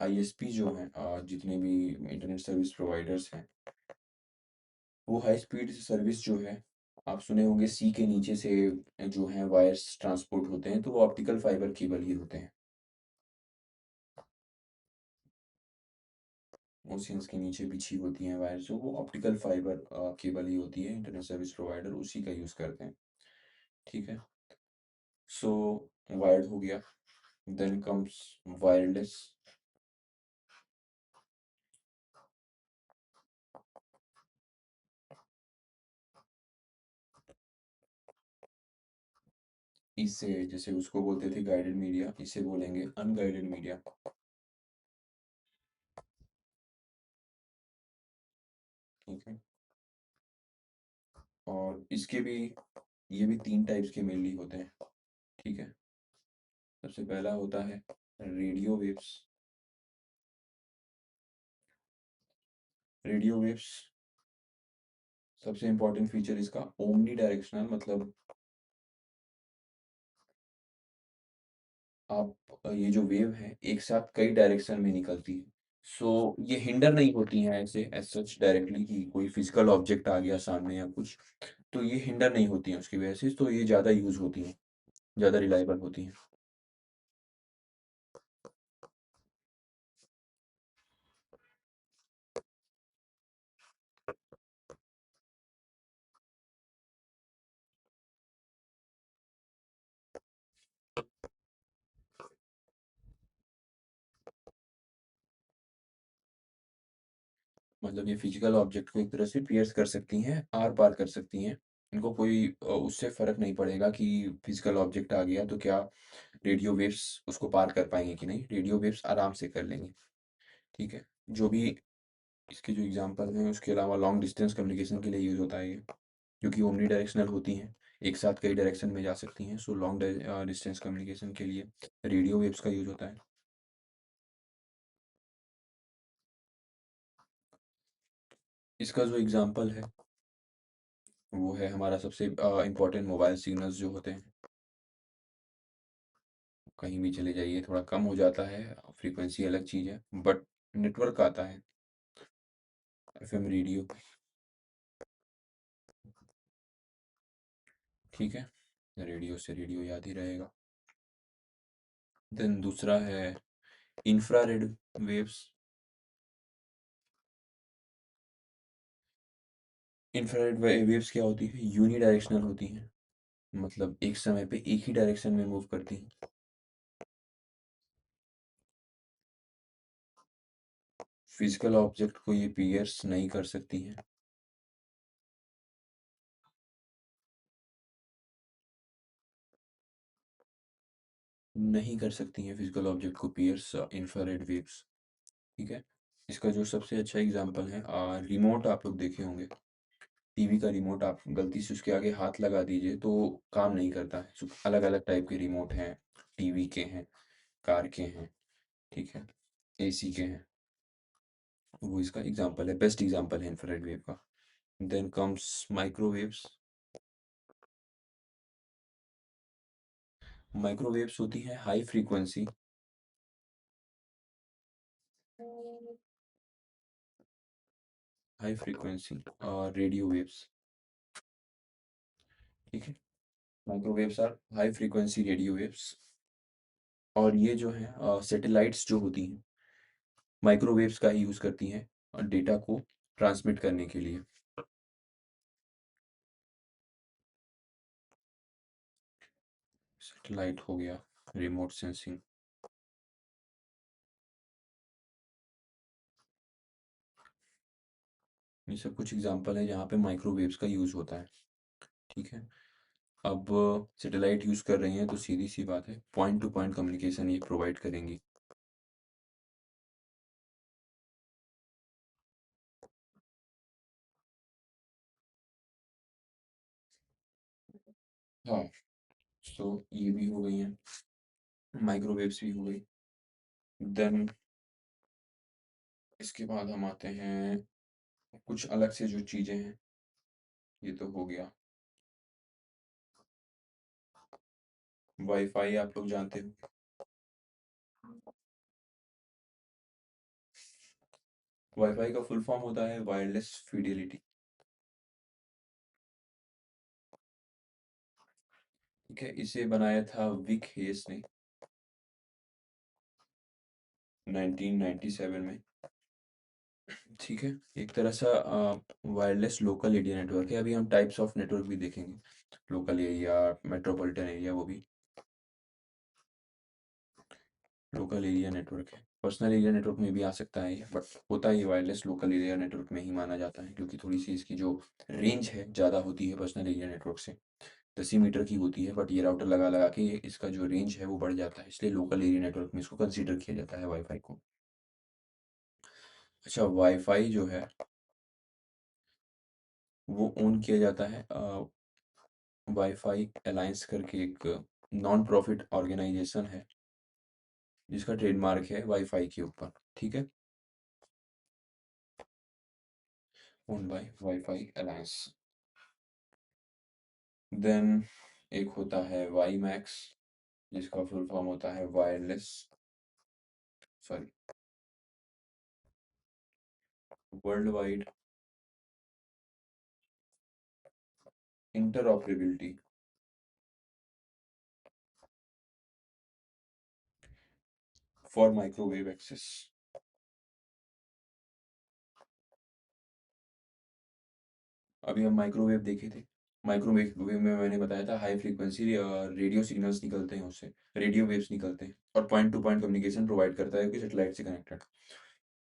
आईएसपी जो हैं जितने भी इंटरनेट सर्विस प्रोवाइडर्स हैं, वो हाई स्पीड सर्विस जो है, आप सुने होंगे सी के नीचे से जो है वायर्स ट्रांसपोर्ट होते हैं, तो वो ऑप्टिकल फाइबर केबल ही होते हैं। ओशियंस के नीचे बिछी होती हैं वायर, जो वो ऑप्टिकल फाइबर केबल ही होती है। इंटरनेट सर्विस प्रोवाइडर उसी का यूज़ करते हैं। ठीक है। सो वायर्ड हो गया, देन कम्स वायरलेस। इससे जैसे उसको बोलते थे गाइडेड मीडिया, इसे बोलेंगे अनगाइडेड मीडिया। ठीक है। और इसके भी, ये भी 3 टाइप्स के मेनली होते हैं। ठीक है। सबसे पहला होता है रेडियो वेव्स। रेडियो वेव्स, सबसे इंपॉर्टेंट फीचर इसका ओमनी डायरेक्शनल, मतलब आप ये जो वेव है एक साथ कई डायरेक्शन में निकलती है। सो ये हिंडर नहीं होती हैं ऐसे एज सच डायरेक्टली कि कोई फिजिकल ऑब्जेक्ट आ गया सामने या कुछ, तो ये हिंडर नहीं होती हैं उसकी वजह से, तो ये ज़्यादा यूज़ होती हैं, ज़्यादा रिलायबल होती हैं। मतलब ये फिजिकल ऑब्जेक्ट को एक तरह से पियर्स कर सकती हैं, आर पार कर सकती हैं। इनको कोई उससे फ़र्क नहीं पड़ेगा कि फिजिकल ऑब्जेक्ट आ गया तो क्या रेडियो वेव्स उसको पार कर पाएंगे कि नहीं, रेडियो वेव्स आराम से कर लेंगे। ठीक है। जो भी इसके जो एग्जांपल हैं, उसके अलावा लॉन्ग डिस्टेंस कम्युनिकेशन के लिए यूज़ होता है ये, क्योंकि ओमनी डायरेक्शनल होती हैं, एक साथ कई डायरेक्शन में जा सकती हैं। सो लॉन्ग डिस्टेंस कम्युनिकेशन के लिए रेडियो वेव्स का यूज़ होता है। इसका जो एग्जांपल है वो है हमारा सबसे इम्पोर्टेंट मोबाइल सिग्नल्स जो होते हैं। कहीं भी चले जाइए थोड़ा कम हो जाता है, फ्रीक्वेंसी अलग चीज़ है, बट नेटवर्क आता है, एफएम रेडियो। ठीक है। रेडियो से रेडियो याद ही रहेगा। देन दूसरा है इंफ्रारेड वेव्स। इंफ्रारेड वेव्स क्या होती है, यूनी डायरेक्शनल होती हैं, मतलब एक समय पे एक ही डायरेक्शन में मूव करती हैं। फिजिकल ऑब्जेक्ट को ये पियर्स नहीं कर सकती हैं। नहीं कर सकती हैं फिजिकल ऑब्जेक्ट को पियर्स इंफ्रारेड वेव्स। ठीक है। इसका जो सबसे अच्छा एग्जांपल है, रिमोट आप लोग देखे होंगे, टीवी का रिमोट आप गलती से उसके आगे हाथ लगा दीजिए तो काम नहीं करता है। अलग अलग टाइप के रिमोट हैं, टीवी के हैं, कार के हैं। ठीक है। एसी के हैं। वो इसका एग्जांपल है, बेस्ट एग्जांपल है इंफ्रारेड वेव का। Then comes microwaves. माइक्रोवेव्स होती है high frequency, high frequency radio waves. ठीक है। Microwaves are high frequency radio waves. और ये जो है सैटेलाइट्स जो होती हैं, माइक्रोवेव्स का ही यूज़ करती हैं डेटा को ट्रांसमिट करने के लिए। सैटेलाइट हो गया, रिमोट सेंसिंग। ये सब कुछ एग्जांपल है जहाँ पे माइक्रोवेव्स का यूज़ होता है। ठीक है। अब सैटेलाइट यूज़ कर रही हैं तो सीधी सी बात है, पॉइंट टू पॉइंट कम्युनिकेशन ये प्रोवाइड करेंगी। हाँ। सो ये भी हो गई हैं, माइक्रोवेव्स भी हो गई। देन इसके बाद हम आते हैं कुछ अलग से जो चीज़ें हैं। ये तो हो गया। वाईफाई आप लोग जानते हो। वाईफाई का फुल फॉर्म होता है वायरलेस फिडेलिटी। ठीक है, इसे बनाया था विक हेस ने 1997 में। ठीक है, एक तरह सा वायरलेस लोकल एरिया नेटवर्क है। अभी हम टाइप्स ऑफ नेटवर्क भी देखेंगे, लोकल एरिया, मेट्रोपॉलिटन एरिया, वो भी लोकल एरिया नेटवर्क है। पर्सनल एरिया नेटवर्क में भी आ सकता है ये, बट होता है ये वायरलेस लोकल एरिया नेटवर्क में ही माना जाता है, क्योंकि थोड़ी सी इसकी जो रेंज है ज़्यादा होती है पर्सनल एरिया नेटवर्क से। 10 मीटर की होती है, बट ये राउटर लगा लगा के इसका जो रेंज है वो बढ़ जाता है, इसलिए लोकल एरिया नेटवर्क में इसको कंसीडर किया जाता है वाईफाई को। अच्छा, वाईफाई जो है वो ओन किया जाता है वाईफाई अलायंस करके एक नॉन प्रॉफिट ऑर्गेनाइजेशन है, जिसका ट्रेडमार्क है वाईफाई के ऊपर। ठीक है, own by WiFi alliance. Then एक होता है वाई मैक्स, जिसका फुल फॉर्म होता है wireless, sorry, world wide interoperability for microwave access. अभी हम माइक्रोवेव देखे थे। माइक्रोवेव में मैंने बताया था हाई फ्रीक्वेंसी रेडियो सिग्नल्स निकलते हैं उससे, रेडियो वेव्स निकलते हैं, और point two point communication provide करता है कि सेटेलाइट से कनेक्टेड।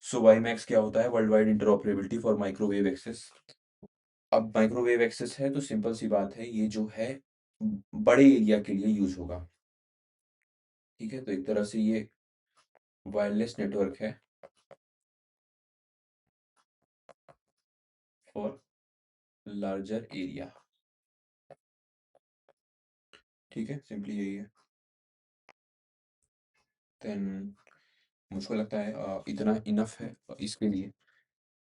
सो वाई मैक्स क्या होता है? World wide interoperability for microwave access. अब माइक्रोवेव एक्सेस है तो सिंपल सी बात है, ये जो है बड़े एरिया के लिए यूज होगा। ठीक है, तो एक तरह से ये वायरलेस नेटवर्क है फॉर लार्जर एरिया। ठीक है, सिंपली यही है। देन मुझको लगता है इतना इनफ है इसके लिए।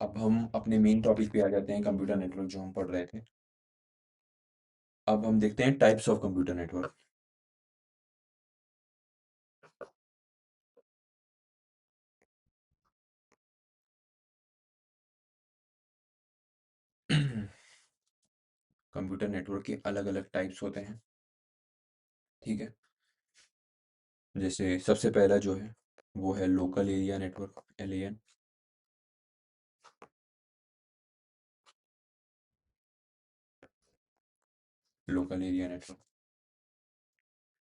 अब हम अपने मेन टॉपिक पे आ जाते हैं, कंप्यूटर नेटवर्क जो हम पढ़ रहे थे। अब हम देखते हैं types of computer network. Computer network के अलग अलग टाइप्स होते हैं। ठीक है, जैसे सबसे पहला जो है वो है local area network, LAN। Local area network,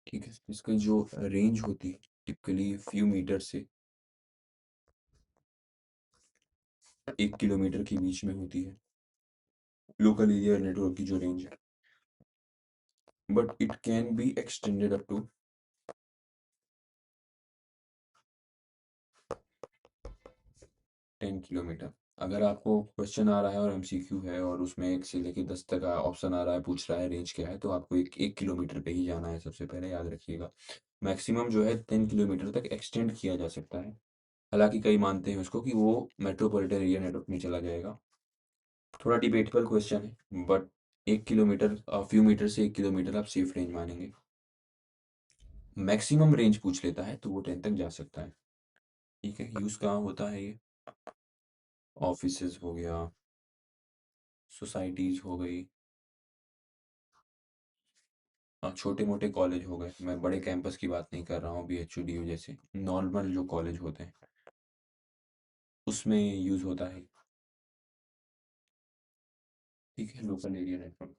ठीक है, इसकी जो रेंज होती है टिपिकली फ्यू मीटर से 1 किलोमीटर के बीच में होती है, लोकल एरिया नेटवर्क की जो रेंज है। But it can be extended up to 10 kilometre. अगर आपको क्वेश्चन आ रहा है और MCQ है और उसमें 1 से लेके 10 तक का ऑप्शन आ रहा है, पूछ रहा है रेंज क्या है, तो आपको एक 1 किलोमीटर पे ही जाना है, सबसे पहले याद रखिएगा। मैक्सिमम जो है 10 किलोमीटर तक एक्सटेंड किया जा सकता है। हालांकि कई मानते हैं उसको कि वो मेट्रोपॉलिटन एरिया नेटवर्क में चला जाएगा। थोड़ा डिबेटेबल क्वेश्चन है, बट 1 किलोमीटर, फ्यू मीटर से 1 किलोमीटर आप सेफ रेंज मानेंगे। मैक्सिमम रेंज पूछ लेता है तो वो 10 तक जा सकता है। ठीक है, यूज़ कहाँ होता है ये? ऑफिसेज हो गया, सोसाइटीज़ हो गई, छोटे मोटे कॉलेज हो गए। मैं बड़े कैंपस की बात नहीं कर रहा हूँ, BHU DU जैसे नॉर्मल जो कॉलेज होते हैं उसमें यूज़ होता है। ठीक है, लोकल एरिया नेटवर्क।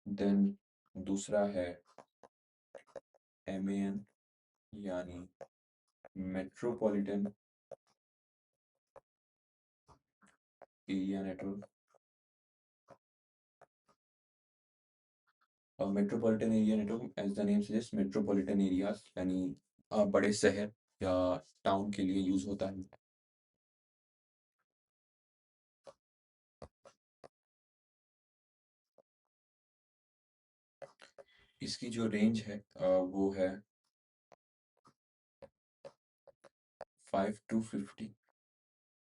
देन दूसरा है MAN, यानी metropolitan area network. Metropolitan area network as the name suggest, metropolitan areas यानी बड़े शहर या टाउन के लिए यूज़ होता है। इसकी जो रेंज है वो है 5 to 50,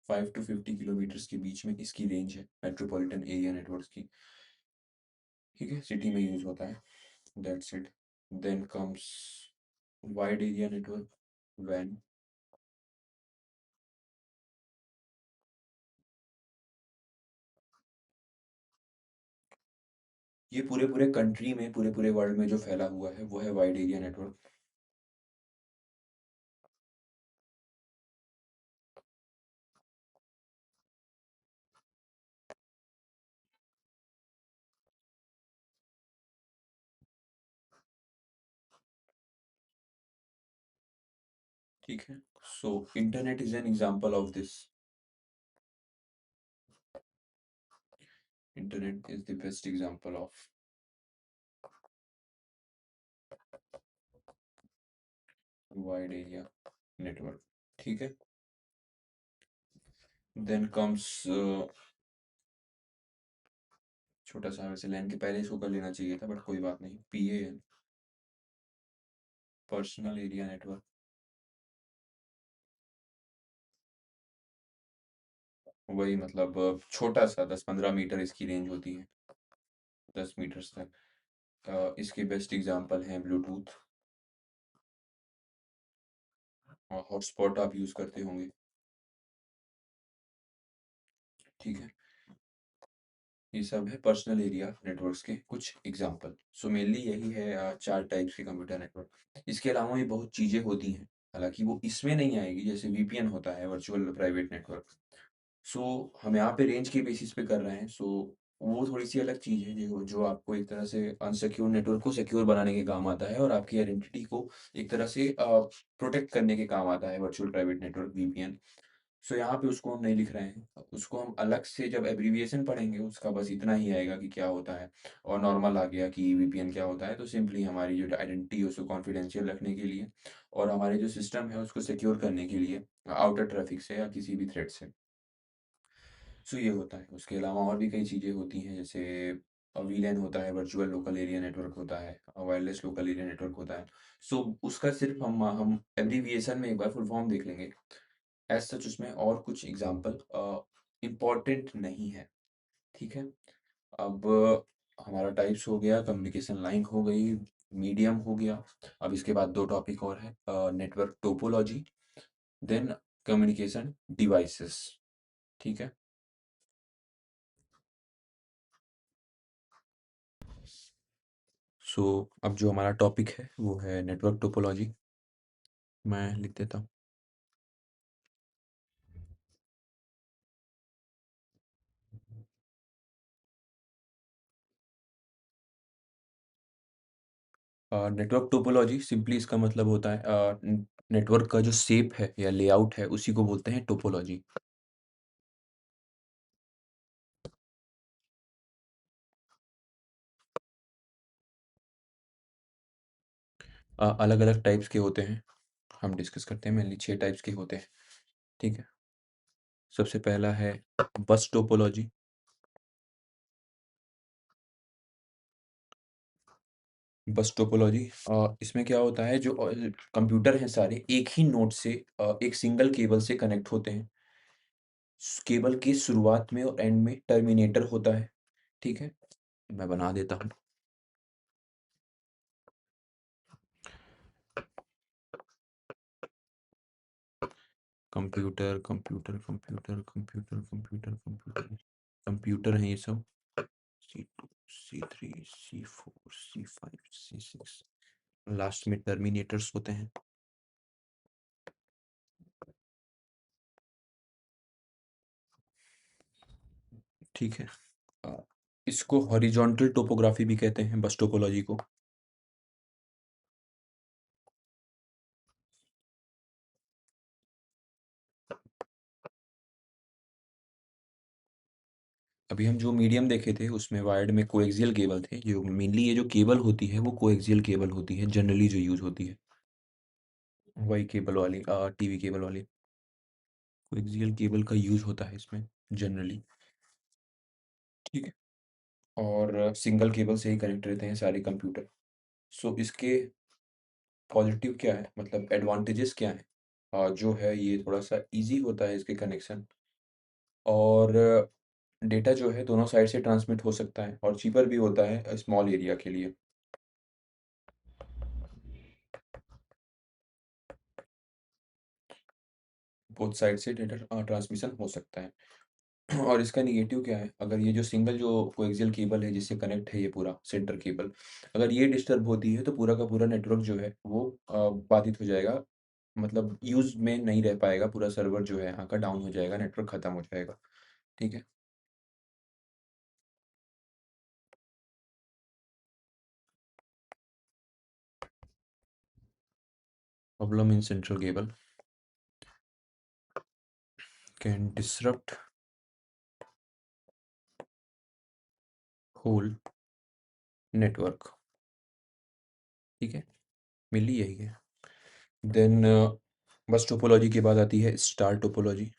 5 to 50 किलोमीटर्स के बीच में इसकी रेंज है मेट्रोपॉलिटन एरिया नेटवर्क की। ठीक है, सिटी में यूज़ होता है, that's it. Then comes wide area network, वैन। ये पूरे-पूरे कंट्री में, पूरे-पूरे वर्ल्ड में जो फैला हुआ है, वो है वाइड एरिया नेटवर्क। ठीक है? So internet is an example of this. Internet is the best example of wide area network. ठीक है? देन कम्स छोटा-सा वैसे LAN के पहले इसको कर लेना चाहिए था, बट कोई बात नहीं। PAN, personal area network. वही मतलब छोटा-सा 10-15 मीटर इसकी रेंज होती है, 10 मीटर्स तक। इसके बेस्ट एग्ज़ाम्पल हैं ब्लूटूथ और हॉटस्पॉट आप यूज़ करते होंगे, ठीक है? ये सब है पर्सनल एरिया नेटवर्क्स के कुछ एग्ज़ाम्पल। सो मेनली यही है 4 टाइप्स के कंप्यूटर नेटवर्क। इसके अलावा भी बहुत चीज़ें होती हैं, हालाँकि वो इसमें नहीं आएगी, जैसे VPN होता है, वर्चुअल प्राइवेट नेटवर्क। सो हम यहाँ पे रेंज के बेसिस पे कर रहे हैं, सो वो थोड़ी-सी अलग चीज़ है जो जो आपको एक तरह से अनसिक्योर नेटवर्क को सिक्योर बनाने के काम आता है और आपकी आइडेंटिटी को एक तरह से प्रोटेक्ट करने के काम आता है वर्चुअल प्राइवेट नेटवर्क VPN। सो यहाँ पे उसको हम नहीं लिख रहे हैं। उसको हम अलग से जब एब्रिविएशन पढ़ेंगे उसका बस इतना ही आएगा कि क्या होता है और नॉर्मल आ गया कि VPN क्या होता है। तो सिंपली हमारी जो आइडेंटिटी है उसको कॉन्फिडेंशियल रखने के लिए और हमारे जो सिस्टम है उसको सिक्योर करने के लिए आउटर ट्रैफिक से या किसी भी थ्रेट से। सो ये होता है। उसके अलावा और भी कई चीज़ें होती हैं, जैसे वीलैन होता है, वर्चुअल लोकल एरिया नेटवर्क होता है, वायरलेस लोकल एरिया नेटवर्क होता है। सो उसका सिर्फ़ हम एब्रिविएशन में एक बार फुल फॉर्म देख लेंगे। एज़ सच उसमें और कुछ एग्ज़ाम्पल इम्पोर्टेंट नहीं है, ठीक है? अब हमारा टाइप्स हो गया, कम्युनिकेशन लाइन हो गई, मीडियम हो गया। अब इसके बाद 2 टॉपिक और हैं, network topology, then communication devices, ठीक है? सो अब जो हमारा टॉपिक है वो है नेटवर्क टोपोलॉजी। मैं लिख देता हूँ। नेटवर्क टोपोलॉजी सिंपली इसका मतलब होता है नेटवर्क का जो शेप है या लेआउट है उसी को बोलते हैं टोपोलॉजी। अलग-अलग टाइप्स के होते हैं, हम डिस्कस करते हैं। मेनली 6 टाइप्स के होते हैं, ठीक है? सबसे पहला है बस टोपोलॉजी। बस टोपोलॉजी इसमें क्या होता है, जो कंप्यूटर हैं सारे एक ही नोड से एक सिंगल केबल से कनेक्ट होते हैं। केबल की शुरुआत में और एंड में टर्मिनेटर होता है, ठीक है? मैं बना देता हूँ। Computer, computer, computer, computer, computer, computer, computer हैं ये सब। C2, C3, C4, C5, C6, last में टर्मिनेटर्स होते हैं, ठीक है? अ, इसको हॉरिजॉन्टल टोपोग्राफी भी कहते हैं, बस टोपोलॉजी को। अभी हम जो मीडियम देखे थे उसमें वायर्ड में कोएक्सियल केबल थे, जो मेनली ये जो केबल होती है वो कोएक्सियल केबल होती है, जनरली जो यूज़ होती है। वही केबल वाली टीवी केबल वाली। कोएक्सियल केबल का यूज़ होता है इसमें जनरली, ठीक है? और सिंगल केबल से ही कनेक्ट रहते हैं सारे कंप्यूटर। सो इसके पॉजिटिव क्या है, मतलब एडवांटेजेस क्या हैं? जो है ये थोड़ा-सा ईज़ी होता है इसके कनेक्शन और डेटा जो है दोनों साइड से ट्रांसमिट हो सकता है और चीपर भी होता है स्मॉल एरिया के लिए। बोथ साइड से डेटा ट्रांसमिशन हो सकता है। और इसका नेगेटिव क्या है, अगर ये जो सिंगल जो कोएक्सियल केबल है जिससे कनेक्ट है ये पूरा सेंटर केबल, अगर ये डिस्टर्ब होती है तो पूरा का पूरा नेटवर्क जो है वो बाधित हो जाएगा, मतलब यूज़ में नहीं रह पाएगा, पूरा सर्वर जो है यहाँ का डाउन हो जाएगा, नेटवर्क खत्म हो जाएगा, ठीक है? Problem in central cable can disrupt whole network, ठीक है? मेनली यही है। देन बस टोपोलॉजी के बाद आती है स्टार टोपोलॉजी।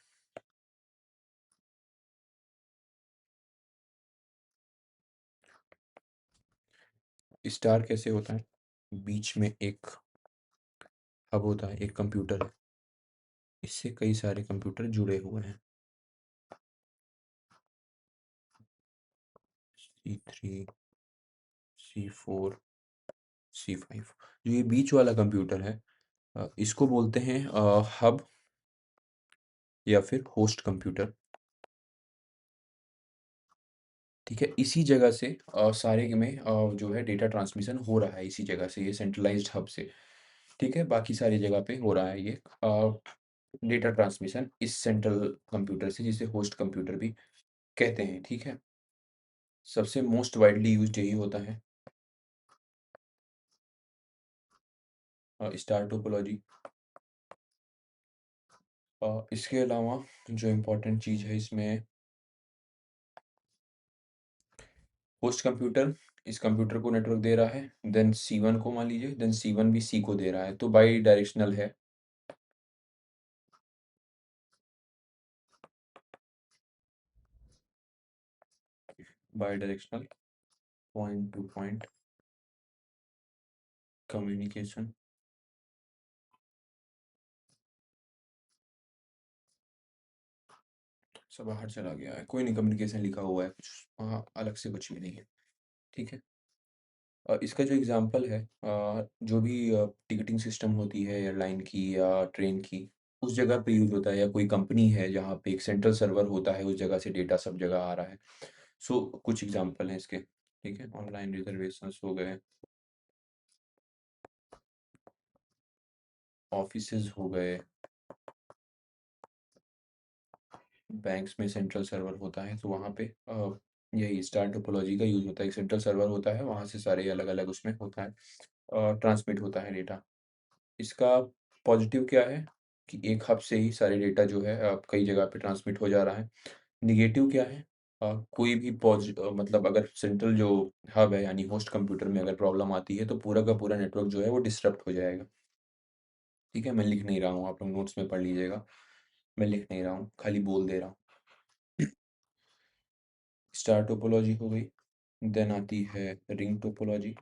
स्टार कैसे होता है? बीच में एक हब होता है, एक कंप्यूटर है, इससे कई सारे कंप्यूटर जुड़े हुए हैं। C3, C4, C5। जो ये बीच वाला कंप्यूटर है इसको बोलते हैं हब या फिर होस्ट कंप्यूटर, ठीक है? इसी जगह से सारे में जो है डेटा ट्रांसमिशन हो रहा है, इसी जगह से, ये सेंट्रलाइज्ड हब से, ठीक है? बाकी सारी जगह पे हो रहा है ये डेटा ट्रांसमिशन इस सेंट्रल कंप्यूटर से, जिसे होस्ट कंप्यूटर भी कहते हैं, ठीक है? सबसे मोस्ट वाइडली यूज्ड यही होता है स्टार टोपोलॉजी। इसके अलावा जो इम्पोर्टेंट चीज़ है इसमें, होस्ट कंप्यूटर इस कंप्यूटर को नेटवर्क दे रहा है, देन C1 को मान लीजिए, देन C1 भी C को दे रहा है, तो बाई डायरेक्शनल है। By directional point two point communication. सब बाहर चला गया है, कोई नहीं, कम्युनिकेशन लिखा हुआ है कुछ, वहाँ अलग से कुछ भी नहीं है, ठीक है? इसका जो एग्जांपल है जो भी टिकटिंग सिस्टम होती है एयरलाइन की या ट्रेन की, उस जगह पे यूज़ होता है, या कोई कंपनी है जहाँ पे एक सेंट्रल सर्वर होता है, उस जगह से डेटा सब जगह आ रहा है। सो कुछ एग्जांपल हैं इसके, ठीक है? ऑनलाइन रिजर्वेशंस हो गए, ऑफिसेज़ हो गए, बैंक्स में सेंट्रल सर्वर होता है, तो वहाँ पे यही स्टार टोपोलॉजी का यूज़ होता है। एक सेंट्रल सर्वर होता है, वहाँ से सारे अलग-अलग उसमें होता है ट्रांसमिट होता है डेटा। इसका पॉजिटिव क्या है कि एक हब से ही सारे डेटा जो है कई जगह पे ट्रांसमिट हो जा रहा है। नेगेटिव क्या है? कोई भी मतलब अगर सेंट्रल जो हब है यानी होस्ट कंप्यूटर में अगर प्रॉब्लम आती है तो पूरा का पूरा नेटवर्क जो है वो डिसरप्ट हो जाएगा। ठीक है? मैं लिख नहीं रहा हूँ, आप लोग नोट्स में पढ़ लीजिएगा। मैं लिख नहीं रहा हूँ, खाली बोल दे रहा हूँ। स्टार टोपोलॉजी हो गई, देन आती है रिंग टोपोलॉजी।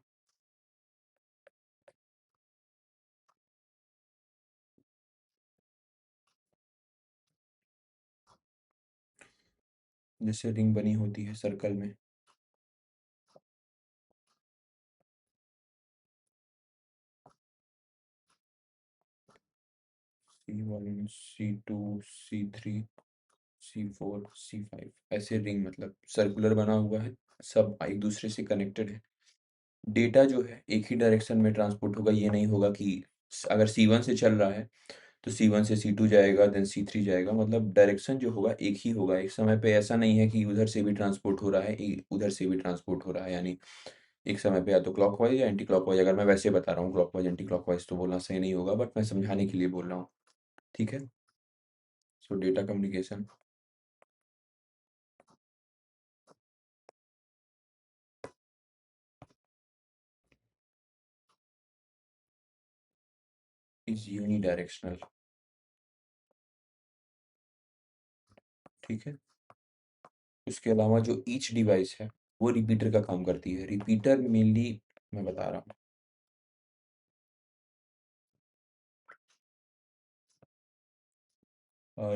जैसे रिंग बनी होती है सर्कल में। C1, C2, C3, C4, C5 ऐसे रिंग, मतलब सर्कुलर बना हुआ है, सब एक दूसरे से कनेक्टेड है। डेटा जो है एक ही डायरेक्शन में ट्रांसपोर्ट होगा, ये नहीं होगा कि अगर C1 से चल रहा है तो C1 से C2 जाएगा, देन C3 जाएगा, मतलब डायरेक्शन जो होगा एक ही होगा। एक समय पे ऐसा नहीं है कि उधर से भी ट्रांसपोर्ट हो रहा है, उधर से भी ट्रांसपोर्ट हो रहा है, यानी एक समय पे या तो क्लॉकवाइज या एंटी क्लॉकवाइज। अगर मैं वैसे बता रहा हूँ क्लॉकवाइज एंटी क्लॉकवाइज तो बोलना सही नहीं होगा, बट मैं समझाने के लिए बोल रहा हूँ, ठीक है? सो डेटा कम्युनिकेशन इज यूनिडायरेक्शनल, ठीक है? उसके अलावा जो ईच डिवाइस है वो रिपीटर का काम करती है। रिपीटर मेनली मैं बता रहा हूँ,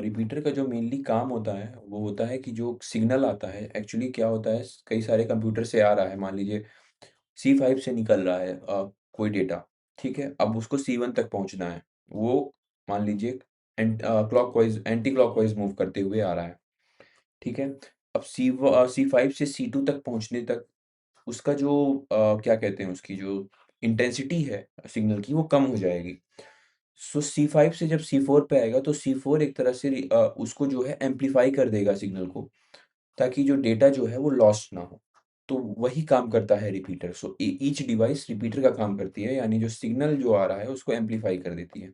रिपीटर का जो मेनली काम होता है वो होता है कि जो सिग्नल आता है, एक्चुअली क्या होता है, कई सारे कंप्यूटर से आ रहा है, मान लीजिए C5 से निकल रहा है कोई डेटा, ठीक है? अब उसको C1 तक पहुँचना है। वो मान लीजिए क्लॉकवाइज़ एंटी क्लॉकवाइज़ मूव करते हुए आ रहा है। ठीक है? अब C5 से C2 तक पहुँचने तक उसका जो क्या कहते हैं उसकी जो इंटेंसिटी है सिग्नल की वो कम हो जाएगी। सो C5 से जब C4 पे आएगा तो C4 एक तरह से उसको जो है एम्प्लीफाई कर देगा सिग्नल को, ताकि जो डेटा जो है वो लॉस्ट ना हो। तो वही काम करता है repeater. So each device repeater का काम करती है, यानी जो सिग्नल जो आ रहा है उसको एम्प्लीफाई कर देती है।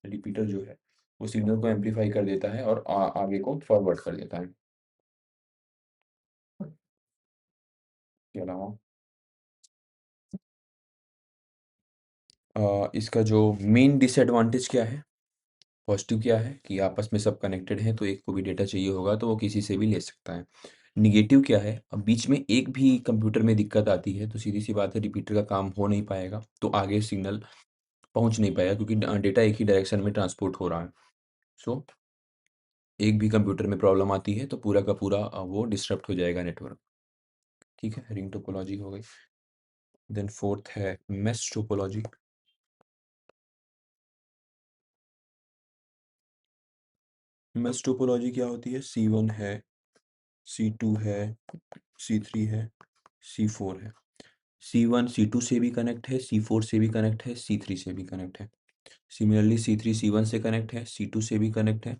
रिपीटर जो है वो सिग्नल को एम्प्लीफाई कर देता है और आगे को फॉरवर्ड कर देता है। इसके अलावा इसका जो मेन डिसएडवांटेज क्या है? पॉजिटिव क्या है कि आपस में सब कनेक्टेड हैं, तो एक को भी डेटा चाहिए होगा तो वो किसी से भी ले सकता है। नेगेटिव क्या है? अब बीच में एक भी कंप्यूटर में दिक्कत आती है तो सीधी सी बात है, रिपीटर का काम हो नहीं पाएगा, तो आगे सिग्नल पहुंच नहीं पाएगा, क्योंकि डेटा एक ही डायरेक्शन में ट्रांसपोर्ट हो रहा है। सो एक भी कंप्यूटर में प्रॉब्लम आती है तो पूरा का पूरा वो डिस्टर्ब हो जाएगा नेटवर्क। ठीक है, रिंग टोपोलॉजी हो गई। देन फोर्थ है मेश टोपोलॉजी। मेश टोपोलॉजी क्या होती है? C1 है, C2 है, C3 है, C4 है। C1 C2 से भी कनेक्ट है, C4 से भी कनेक्ट है, C3 से भी कनेक्ट है। सिमिलरली C3 C1 से कनेक्ट है, C2 से भी कनेक्ट है,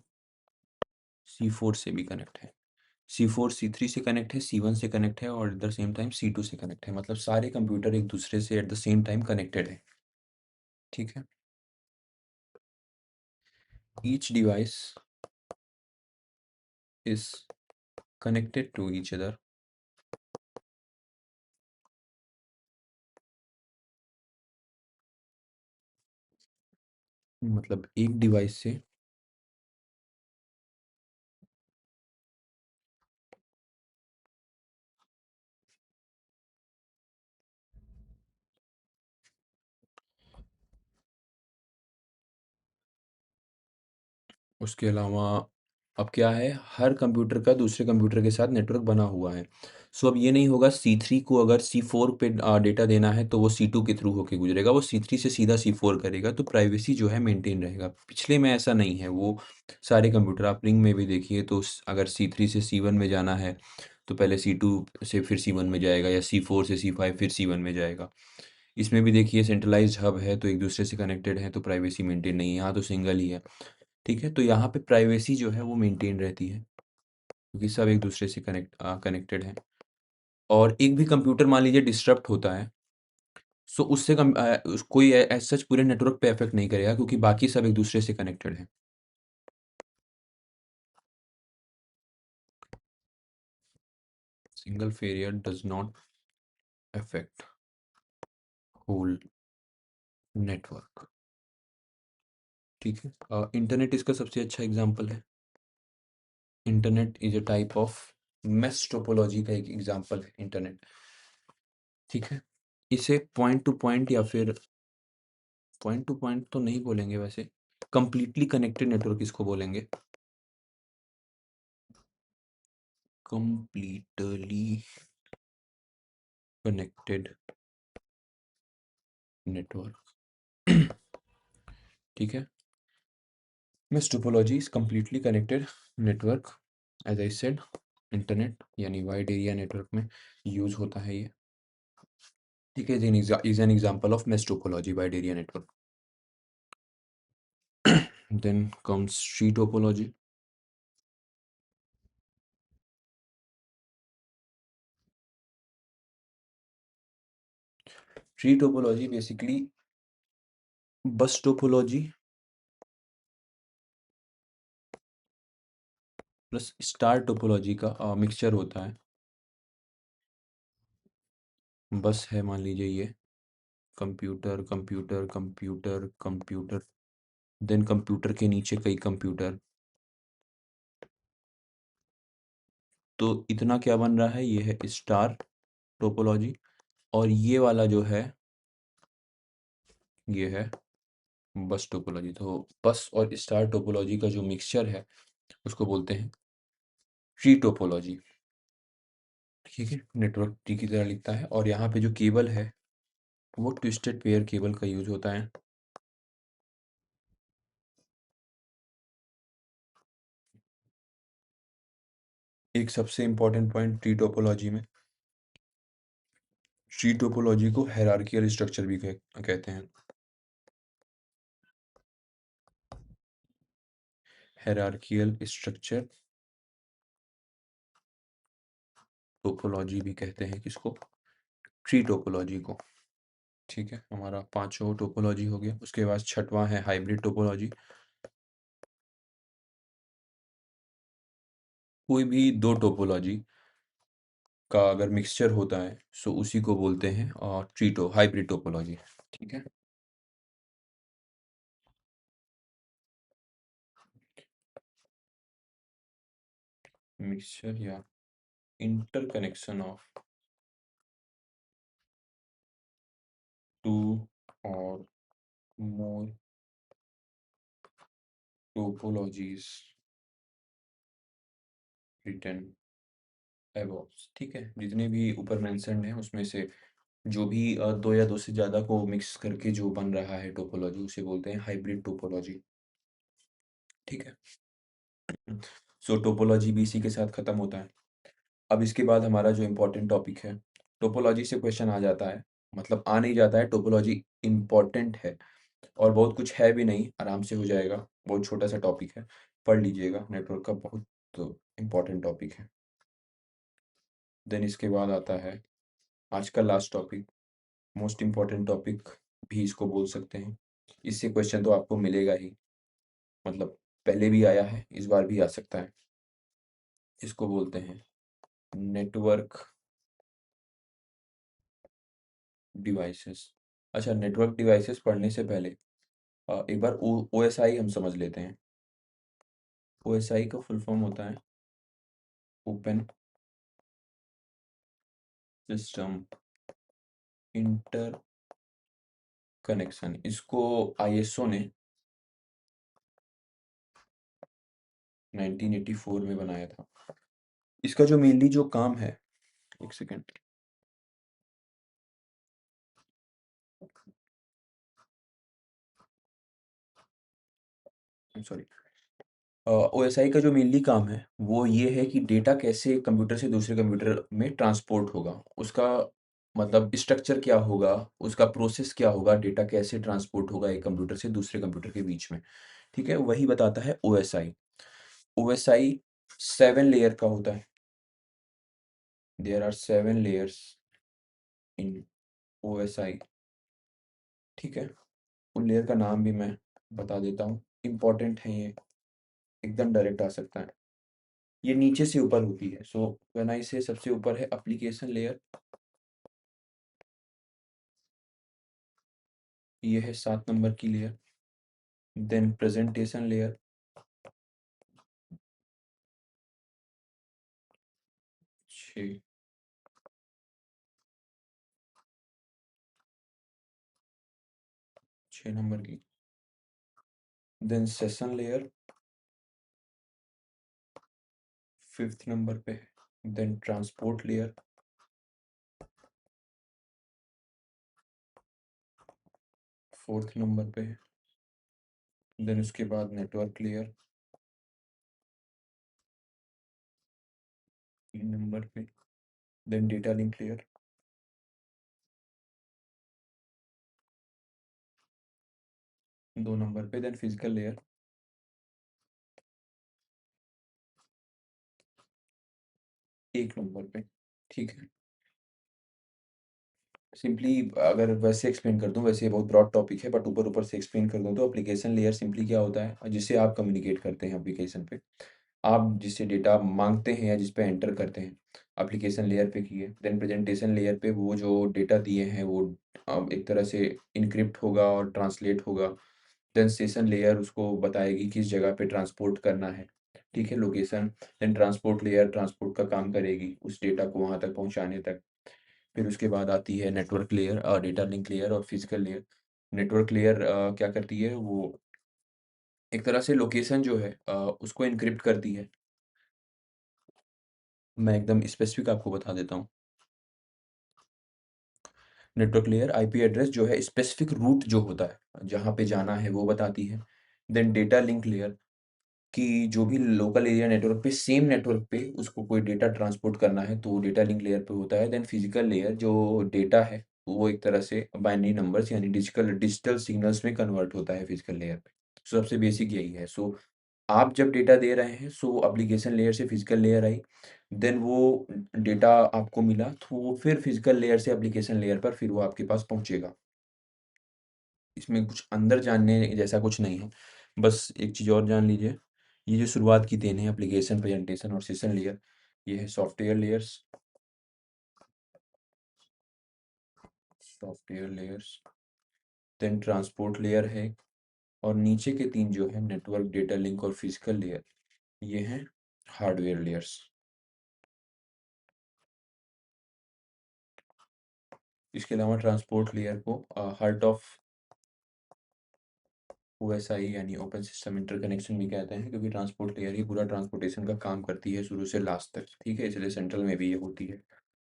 C4 से भी कनेक्ट है। C4 C3 से कनेक्ट है, C1 से कनेक्ट है और eight the same time C2 से कनेक्ट है। मतलब सारे कंप्यूटर एक दूसरे से at the same time connected है। ठीक है? Each device is connected to each other मतलब एक डिवाइस से उसके अलावा अब क्या है, हर कंप्यूटर का दूसरे कंप्यूटर के साथ नेटवर्क बना हुआ है। सो अब ये नहीं होगा C3 को अगर C4 पे डेटा देना है तो वो C2 के थ्रू होके गुजरेगा, वो C3 से सीधा C4 करेगा, तो प्राइवेसी जो है मेंटेन रहेगा। पिछले में ऐसा नहीं है, वो सारे कंप्यूटर आप रिंग में भी देखिए तो अगर C3 से C1 में जाना है तो पहले C2 से फिर C1 में जाएगा, या C4 से C5 फिर C1 में जाएगा। इसमें भी देखिए सेंट्रलाइज्ड हब है तो एक दूसरे से कनेक्टेड है तो प्राइवेसी मेंटेन नहीं है, यहाँ तो सिंगल ही है। ठीक है, तो यहाँ पे प्राइवेसी जो है वो मेंटेन रहती है, क्योंकि सब एक दूसरे से कनेक्टेड हैं। और एक भी कंप्यूटर मान लीजिए डिस्टर्ब होता है, सो उससे कोई एज सच पूरे नेटवर्क पे इफेक्ट नहीं करेगा, क्योंकि बाकी सब एक दूसरे से कनेक्टेड हैं। Single failure does not affect whole network. ठीक है, इंटरनेट इसका सबसे अच्छा एग्जांपल है। Internet is a type of mesh topology का एक एग्जांपल है इंटरनेट। ठीक है, इसे पॉइंट टू पॉइंट या फिर पॉइंट टू पॉइंट तो नहीं बोलेंगे वैसे, कंप्लीटली कनेक्टेड नेटवर्क इसको बोलेंगे। Completely connected network. ठीक है, mesh topology is completely connected network. As I said, internet यानी वाइड एरिया नेटवर्क में यूज होता है ये। ठीक है, is an example of mesh topology, wide area network. Then comes tree topology. Tree topology basically bus topology plus star topology का mixture होता है। बस है मान लीजिए ये, computer computer computer computer, then computer के नीचे कई कंप्यूटर, तो इतना क्या बन रहा है, ये है स्टार टोपोलॉजी। और ये वाला जो है ये है बस टोपोलॉजी। तो बस और स्टार टोपोलॉजी का जो मिक्सचर है उसको बोलते हैं ट्री टोपोलॉजी। ठीक है, नेटवर्क ट्री की तरह लिखता है, और यहाँ पे जो केबल है वो ट्विस्टेड पेयर केबल का यूज होता है। एक सबसे इम्पोर्टेंट पॉइंट ट्री टोपोलॉजी में, ट्री टोपोलॉजी को हायरार्किकल स्ट्रक्चर भी कहते हैं। हायरार्किकल स्ट्रक्चर टोपोलॉजी भी कहते हैं किसको? ट्री टोपोलॉजी को। ठीक है, हमारा पांचों टोपोलॉजी हो गया। उसके बाद छठवां है हाइब्रिड टोपोलॉजी। कोई भी दो टोपोलॉजी का अगर मिक्सचर होता है सो उसी को बोलते हैं और हाइब्रिड टोपोलॉजी। ठीक है, मिक्सचर या इंटरकनेक्शन ऑफ टू और मोर टोपोलॉजीज रिटन अबव। ठीक है, जितने भी ऊपर मेंशन्ड हैं उसमें से जो भी दो या दो से ज़्यादा को मिक्स करके जो बन रहा है टोपोलॉजी उसे बोलते हैं हाइब्रिड टोपोलॉजी। ठीक है, सो टोपोलॉजी भी इसी के साथ खत्म होता है। अब इसके बाद हमारा जो इम्पोर्टेंट टॉपिक है, टोपोलॉजी से क्वेश्चन आ जाता है, मतलब आ नहीं जाता है, टोपोलॉजी इम्पोर्टेंट है और बहुत कुछ है भी नहीं, आराम से हो जाएगा। बहुत छोटा सा टॉपिक है, पढ़ लीजिएगा, नेटवर्क का बहुत इम्पोर्टेंट टॉपिक है। देन इसके बाद आता है आज का last topic, most important topic भी इसको बोल सकते हैं। इससे क्वेश्चन तो आपको मिलेगा ही, मतलब पहले भी आया है, इस बार भी आ सकता है। इसको बोलते हैं नेटवर्क डिवाइसेस। अच्छा, नेटवर्क डिवाइसेस पढ़ने से पहले एक बार ओएसआई हम समझ लेते हैं। ओएसआई का फुल फॉर्म होता है ओपन सिस्टम इंटर कनेक्शन। इसको आईएसओ ने 1984 में बनाया था। इसका जो मेनली जो काम है, एक सेकेंड, सॉरी, ओएसआई का जो मेनली काम है वो ये है कि डेटा कैसे कंप्यूटर से दूसरे कंप्यूटर में ट्रांसपोर्ट होगा, उसका मतलब स्ट्रक्चर क्या होगा, उसका प्रोसेस क्या होगा, डेटा कैसे ट्रांसपोर्ट होगा एक कंप्यूटर से दूसरे कंप्यूटर के बीच में। ठीक है, वही बताता है ओएसआई। ओएसआई 7 लेयर का होता है। There are 7 layers in OSI. ठीक है, उन लेयर का नाम भी मैं बता देता हूँ, इम्पोर्टेंट है ये, एकदम डायरेक्ट आ सकता है। ये नीचे से ऊपर होती है, सो व्हेन आई से सबसे ऊपर है एप्लीकेशन लेयर। ये है 7 नंबर की layer. Then presentation layer, 6 number की। Then session layer 5th number पे है। Then transport layer 4th number पे है। देन उसके बाद नेटवर्क लेयर 3 नंबर पे। Then data link layer 2 number पे। देन फिजिकल लेयर 1 नंबर पे। ठीक है, सिंपली अगर वैसे एक्सप्लेन कर दूं, वैसे ये बहुत ब्रॉड टॉपिक है, बट ऊपर ऊपर से एक्सप्लेन कर दूं तो एप्लीकेशन लेयर सिंपली क्या होता है, जिससे आप कम्युनिकेट करते हैं एप्लीकेशन पे, आप जिससे डेटा मांगते हैं या जिस पे एंटर करते हैं, एप्लीकेशन लेयर पे किए। देन प्रेजेंटेशन लेयर पे वो जो डेटा दिए हैं वो एक तरह से इनक्रिप्ट होगा और ट्रांसलेट होगा। देन सेशन लेयर उसको बताएगी किस जगह पे ट्रांसपोर्ट करना है, ठीक है, location. Then transport layer transport का काम करेगी उस डेटा को वहाँ तक पहुँचाने तक। फिर उसके बाद आती है network layer, data link layer और फिजिकल लेयर। नेटवर्क लेयर क्या करती है, वो एक तरह से लोकेशन जो है उसको एन्क्रिप्ट करती है। मैं एकदम स्पेसिफिक आपको बता देता हूँ। नेटवर्क लेयर आईपी एड्रेस जो है, स्पेसिफिक रूट जो होता है, जहाँ पे जाना है वो बताती है। देन डेटा लिंक लेयर, कि जो भी लोकल एरिया नेटवर्क पे सेम नेटवर्क पे उसको कोई डेटा ट्रांसपोर्ट करना है तो वो डेटा लिंक लेयर पे होता है। देन फिजिकल लेयर जो डेटा है वो एक तरह से बाइनरी नंबर्स यानी डिजिटल डिजिटल सिग्नल्स में कन्वर्ट होता है फिजिकल लेयर पे। सबसे बेसिक यही है। सो आप जब डेटा दे रहे हैं सो एप्लीकेशन लेयर से फिजिकल लेयर आई, देन वो डेटा आपको मिला तो वो फिर फिजिकल लेयर से एप्लीकेशन लेयर पर फिर वो आपके पास पहुंचेगा। इसमें कुछ अंदर जानने जैसा कुछ नहीं है। बस एक चीज़ और जान लीजिए, ये जो शुरुआत की देन है एप्लीकेशन, प्रेजेंटेशन और सेशन लेयर, ये है software layers, then transport layer है, और नीचे के 3 जो है नेटवर्क, डेटा लिंक और फिजिकल लेयर, ये हैं हार्डवेयर लेयर्स। इसके अलावा ट्रांसपोर्ट लेयर को हार्ट ऑफ ओएसआई यानी ओपन सिस्टम इंटरकनेक्शन भी कहते हैं, क्योंकि ट्रांसपोर्ट लेयर ही पूरा ट्रांसपोर्टेशन का काम करती है शुरू से लास्ट तक, ठीक है? इसलिए सेंट्रल में भी ये होती है।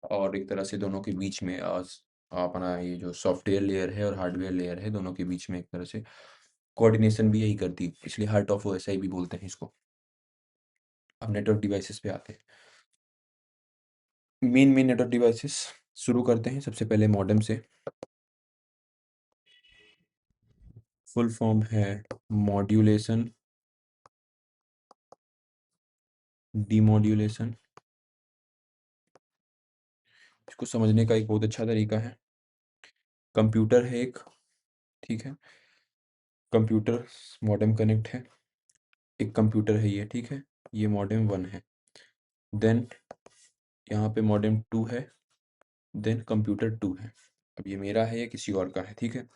और एक तरह से दोनों के बीच में अपना ये जो सॉफ्टवेयर लेयर है और हार्डवेयर लेयर है, दोनों के बीच में एक तरह से कोऑर्डिनेशन भी यही करती है, इसलिए हार्ट ऑफ ओएसआई भी बोलते हैं इसको। अब नेटवर्क डिवाइसेस पे आते हैं। मेन नेटवर्क डिवाइसेस शुरू करते हैं सबसे पहले मॉडेम से। फुल फॉर्म है मॉड्यूलेशन, डीमॉड्यूलेशन। इसको समझने का एक बहुत अच्छा तरीका है। कंप्यूटर है एक, ठीक है? कंप्यूटर मॉडेम कनेक्ट है, एक कंप्यूटर है ये, ठीक है? ये मॉडेम 1 है। देन यहाँ पे मॉडेम 2 है, देन कंप्यूटर 2 है। अब ये मेरा है या किसी और का है, ठीक है?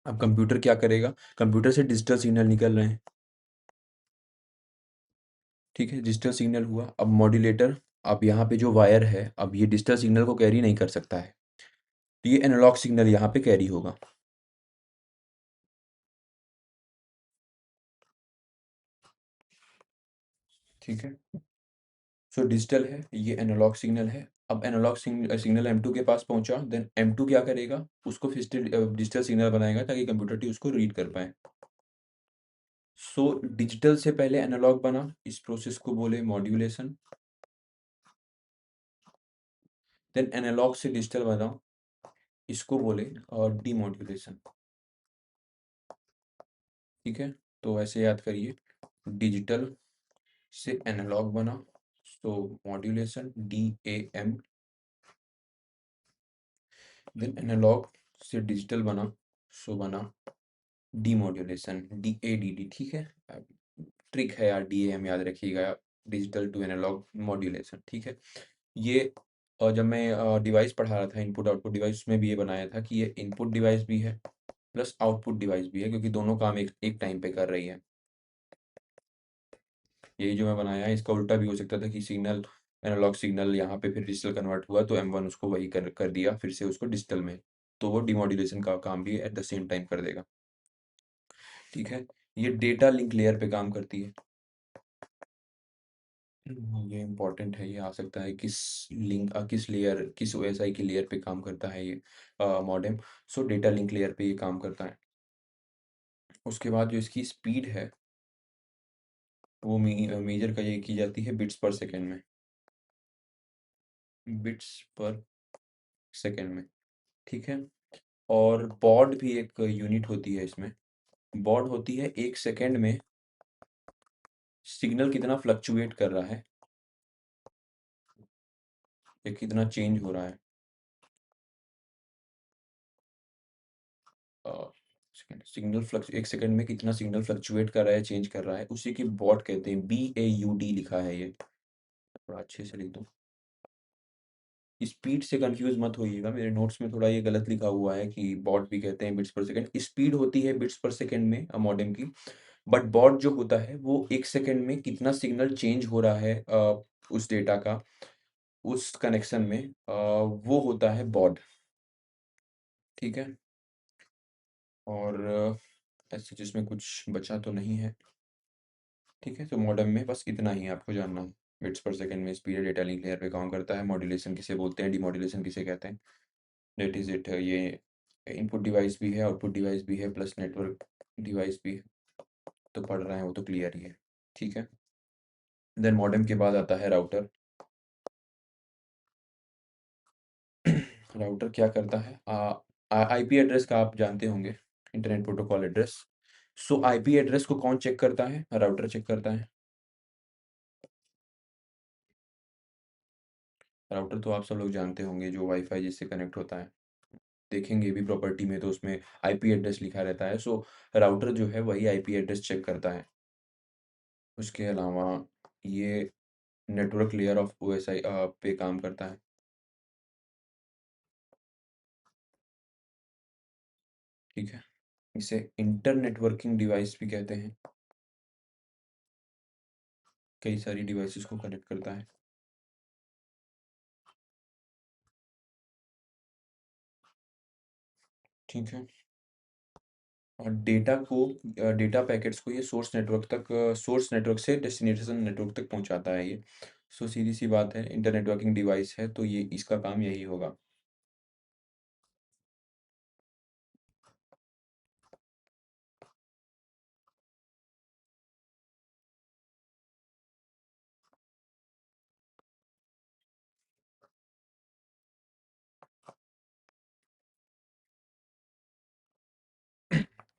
अब कंप्यूटर क्या करेगा? कंप्यूटर से डिजिटल सिग्नल निकल रहे हैं, ठीक है? डिजिटल सिग्नल हुआ। अब मॉड्यूलेटर, अब यहाँ पे जो वायर है, अब ये डिजिटल सिग्नल को कैरी नहीं कर सकता है, तो ये एनालॉग सिग्नल यहाँ पे कैरी होगा, ठीक है? सो डिजिटल है, ये एनालॉग सिग्नल है। अब एनालॉग सिग्नल M2 के पास पहुंचा, देन M2 क्या करेगा? उसको फिजिकल डिजिटल सिग्नल बनाएगा ताकि कंप्यूटर टी उसको रीड कर पाए। सो डिजिटल से पहले एनालॉग बना, इस प्रोसेस को बोले मॉड्यूलेशन। देन एनालॉग से डिजिटल बना, इसको बोले और डीमॉड्यूलेशन, ठीक है? तो ऐसे याद करिए, डिजिटल से एनालॉग बना, सो मॉड्यूलेशन DAM। देन एनालॉग से डिजिटल बना, सो बना डीमॉड्यूलेशन, DADD, ठीक है? ट्रिक है यार, DAM याद रखिएगा, डिजिटल टू एनालॉग मॉड्यूलेशन, ठीक है? ये जब मैं डिवाइस पढ़ा रहा था, इनपुट आउटपुट डिवाइस, में भी ये बनाया था कि ये इनपुट डिवाइस भी है प्लस आउटपुट डिवाइस भी है, क्योंकि दोनों काम एक एक टाइम पे कर रही है। यही जो मैं बनाया है, इसका उल्टा भी हो सकता था कि सिग्नल, एनालॉग सिग्नल यहाँ पे फिर डिजिटल कन्वर्ट हुआ तो M1 उसको वही कर दिया फिर से उसको डिजिटल में, तो वो डिमॉड्यूलेशन का काम भी एट द सेम टाइम कर देगा, ठीक है? ये डेटा लिंक लेयर पे काम करती है। ये इम्पोर्टेंट है, ये आ सकता है किस किस लेयर, किस OSI की लेयर पे काम करता है ये मॉडेम। सो डेटा लिंक लेयर पे ये काम करता है। उसके बाद जो इसकी स्पीड है वो मेजर का ये की जाती है बिट्स पर सेकंड में, बिट्स पर सेकंड में, ठीक है? और बॉड भी एक यूनिट होती है इसमें। बॉड होती है 1 सेकंड में सिग्नल कितना फ्लक्चुएट कर रहा है या कितना चेंज हो रहा है। सिग्नल फ्लक्स 1 सेकंड में कितना सिग्नल फ्लक्चुएट कर रहा है, चेंज कर रहा है, उसी की बॉड कहते हैं। BAUD लिखा है ये, थोड़ा अच्छे से लिख दो। स्पीड से कंफ्यूज मत होइएगा, मेरे नोट्स में थोड़ा ये गलत लिखा हुआ है कि बॉट भी कहते हैं बिट्स पर सेकंड। स्पीड होती है बिट्स पर सेकंड में मॉडेम की, बट बॉट जो होता है वो 1 सेकंड में कितना सिग्नल चेंज हो रहा है उस डेटा का, उस कनेक्शन में, वो होता है बॉड, ठीक है? और ऐसे जिसमें कुछ बचा तो नहीं है, ठीक है? तो मॉडेम में बस इतना ही आपको जानना है। बिट्स पर सेकंड में स्पीड डेटा लिंक लेयर पे काम करता है। मॉड्यूलेशन किसे बोलते हैं, डीमॉड्यूलेशन किसे कहते हैं, दैट इज़ इट। ये इनपुट डिवाइस भी है, आउटपुट डिवाइस भी है, प्लस नेटवर्क डिवाइस भी है। तो पढ़ रहे हैं वो तो क्लियर ही है। ठीक है। देन मॉडेम के बाद आता है राउटर। राउटर क्या करता है, आईपी एड्रेस का आप जानते होंगे, इंटरनेट प्रोटोकॉल एड्रेस। सो आईपी एड्रेस को कौन चेक करता है, राउटर चेक करता है। राउटर तो आप सब लोग जानते होंगे, जो वाईफाई जिससे कनेक्ट होता है, देखेंगे भी प्रॉपर्टी में तो उसमें आईपी एड्रेस लिखा रहता है। सो राउटर जो है वही आईपी एड्रेस चेक करता है। उसके अलावा ये नेटवर्क लेयर ऑफ ओएसआई पे काम करता है। ठीक है। इसे इंटर नेटवर्किंग डिवाइस भी कहते हैं। कई सारी डिवाइसेस को कनेक्ट करता है। ठीक है। और डेटा पैकेट्स को ये सोर्स नेटवर्क से डेस्टिनेशन नेटवर्क तक पहुंचाता है ये। सो सीधी सी बात है, इंटर नेटवर्किंग डिवाइस है तो ये इसका काम यही होगा।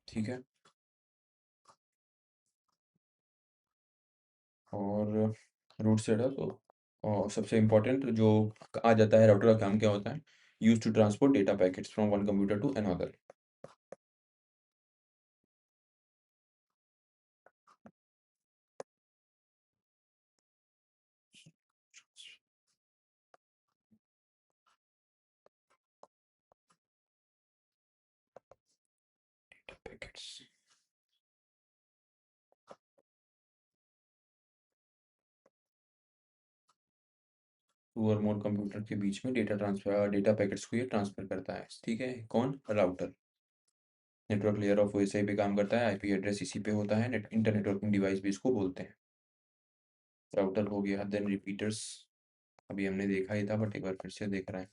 ठीक है। और रूट सेटअप और सबसे इम्पोर्टेंट जो आ जाता है, राउटर का काम क्या होता है, use to transport data packets from one computer to another. Data packets to और मोर कंप्यूटर के बीच में डेटा पैकेट्स को ये ट्रांसफर करता है। ठीक है, कौन, router. Network layer of OSI पे काम करता है, आईपी एड्रेस इसी पे होता है, इंटर नेटवर्किंग डिवाइस भी इसको बोलते हैं। राउटर हो गया। देन रिपीटर्स, अभी हमने देखा ही था बट एक बार फिर से देख रहे हैं।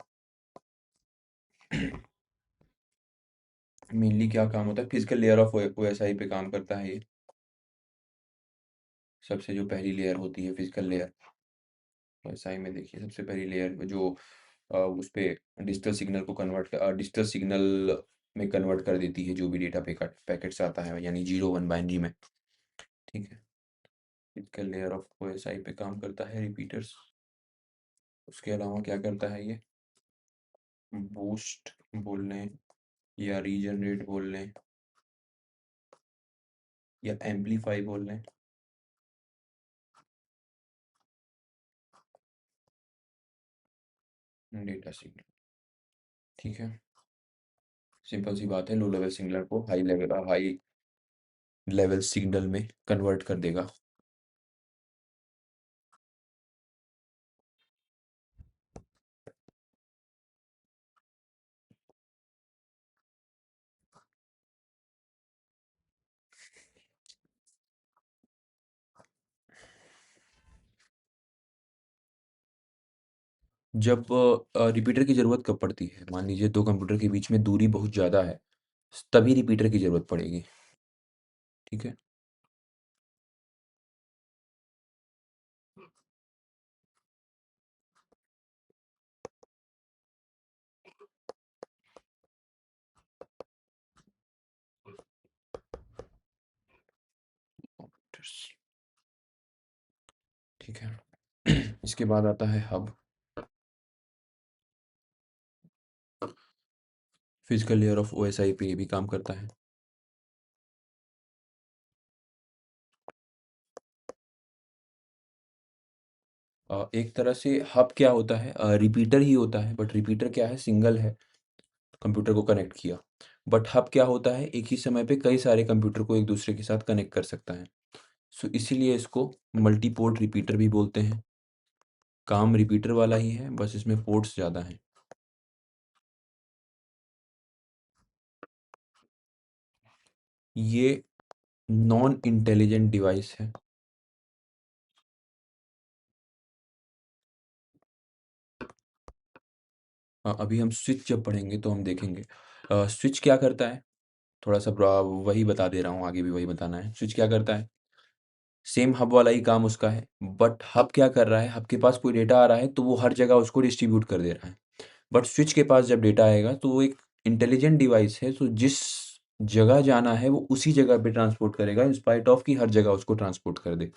मेनली क्या काम होता है, फिजिकल लेयर ऑफ ओएसआई पे काम करता है ये। सबसे जो पहली लेयर होती है फिजिकल लेयर ओएसआई में, देखिए सबसे पहली लेयर जो उस पे डिजिटल सिग्नल में कन्वर्ट कर देती है जो भी डेटा पैकेट्स आता है, यानी 0 1 बाइनरी में। ठीक है। फिजिकल लेयर ऑफ ओएसआई पे काम करता है रिपीटर्स। उसके अलावा क्या करता है ये, बूस्ट बोल लें या रीजनरेट बोल लें या एम्पलीफाई बोल लें। Data signal. ठीक है। सिंपल सी बात है, लो लेवल सिग्नल को हाई लेवल सिग्नल में कन्वर्ट कर देगा। जब रिपीटर की ज़रूरत कब पड़ती है, मान लीजिए 2 कंप्यूटर के बीच में दूरी बहुत ज़्यादा है, तभी रिपीटर की ज़रूरत पड़ेगी। ठीक है। ठीक है। इसके बाद आता है hub. Physical layer of OSI पे ये भी काम करता है। एक तरह से हब क्या होता है, रिपीटर ही होता है, बट रिपीटर क्या है, सिंगल है, कंप्यूटर को कनेक्ट किया। बट हब क्या होता है, एक ही समय पे कई सारे कंप्यूटर को एक दूसरे के साथ कनेक्ट कर सकता है। सो इसीलिए इसको मल्टी पोर्ट रिपीटर भी बोलते हैं। काम रिपीटर वाला ही है, बस इसमें पोर्ट्स ज़्यादा हैं। ये नॉन इंटेलिजेंट डिवाइस है। अभी हम स्विच जब पढ़ेंगे तो हम देखेंगे। स्विच क्या करता है, थोड़ा सा वही बता दे रहा हूँ, आगे भी वही बताना है। स्विच क्या करता है, सेम हब वाला ही काम उसका है, बट हब क्या कर रहा है, हब के पास कोई डेटा आ रहा है तो वो हर जगह उसको डिस्ट्रीब्यूट कर दे रहा है। बट स्विच के पास जब डेटा आएगा तो वो एक इंटेलिजेंट डिवाइस है, तो जिस जगह जाना है वो उसी जगह पे ट्रांसपोर्ट करेगा, इन स्पाइट ऑफ कि हर जगह उसको ट्रांसपोर्ट कर दे।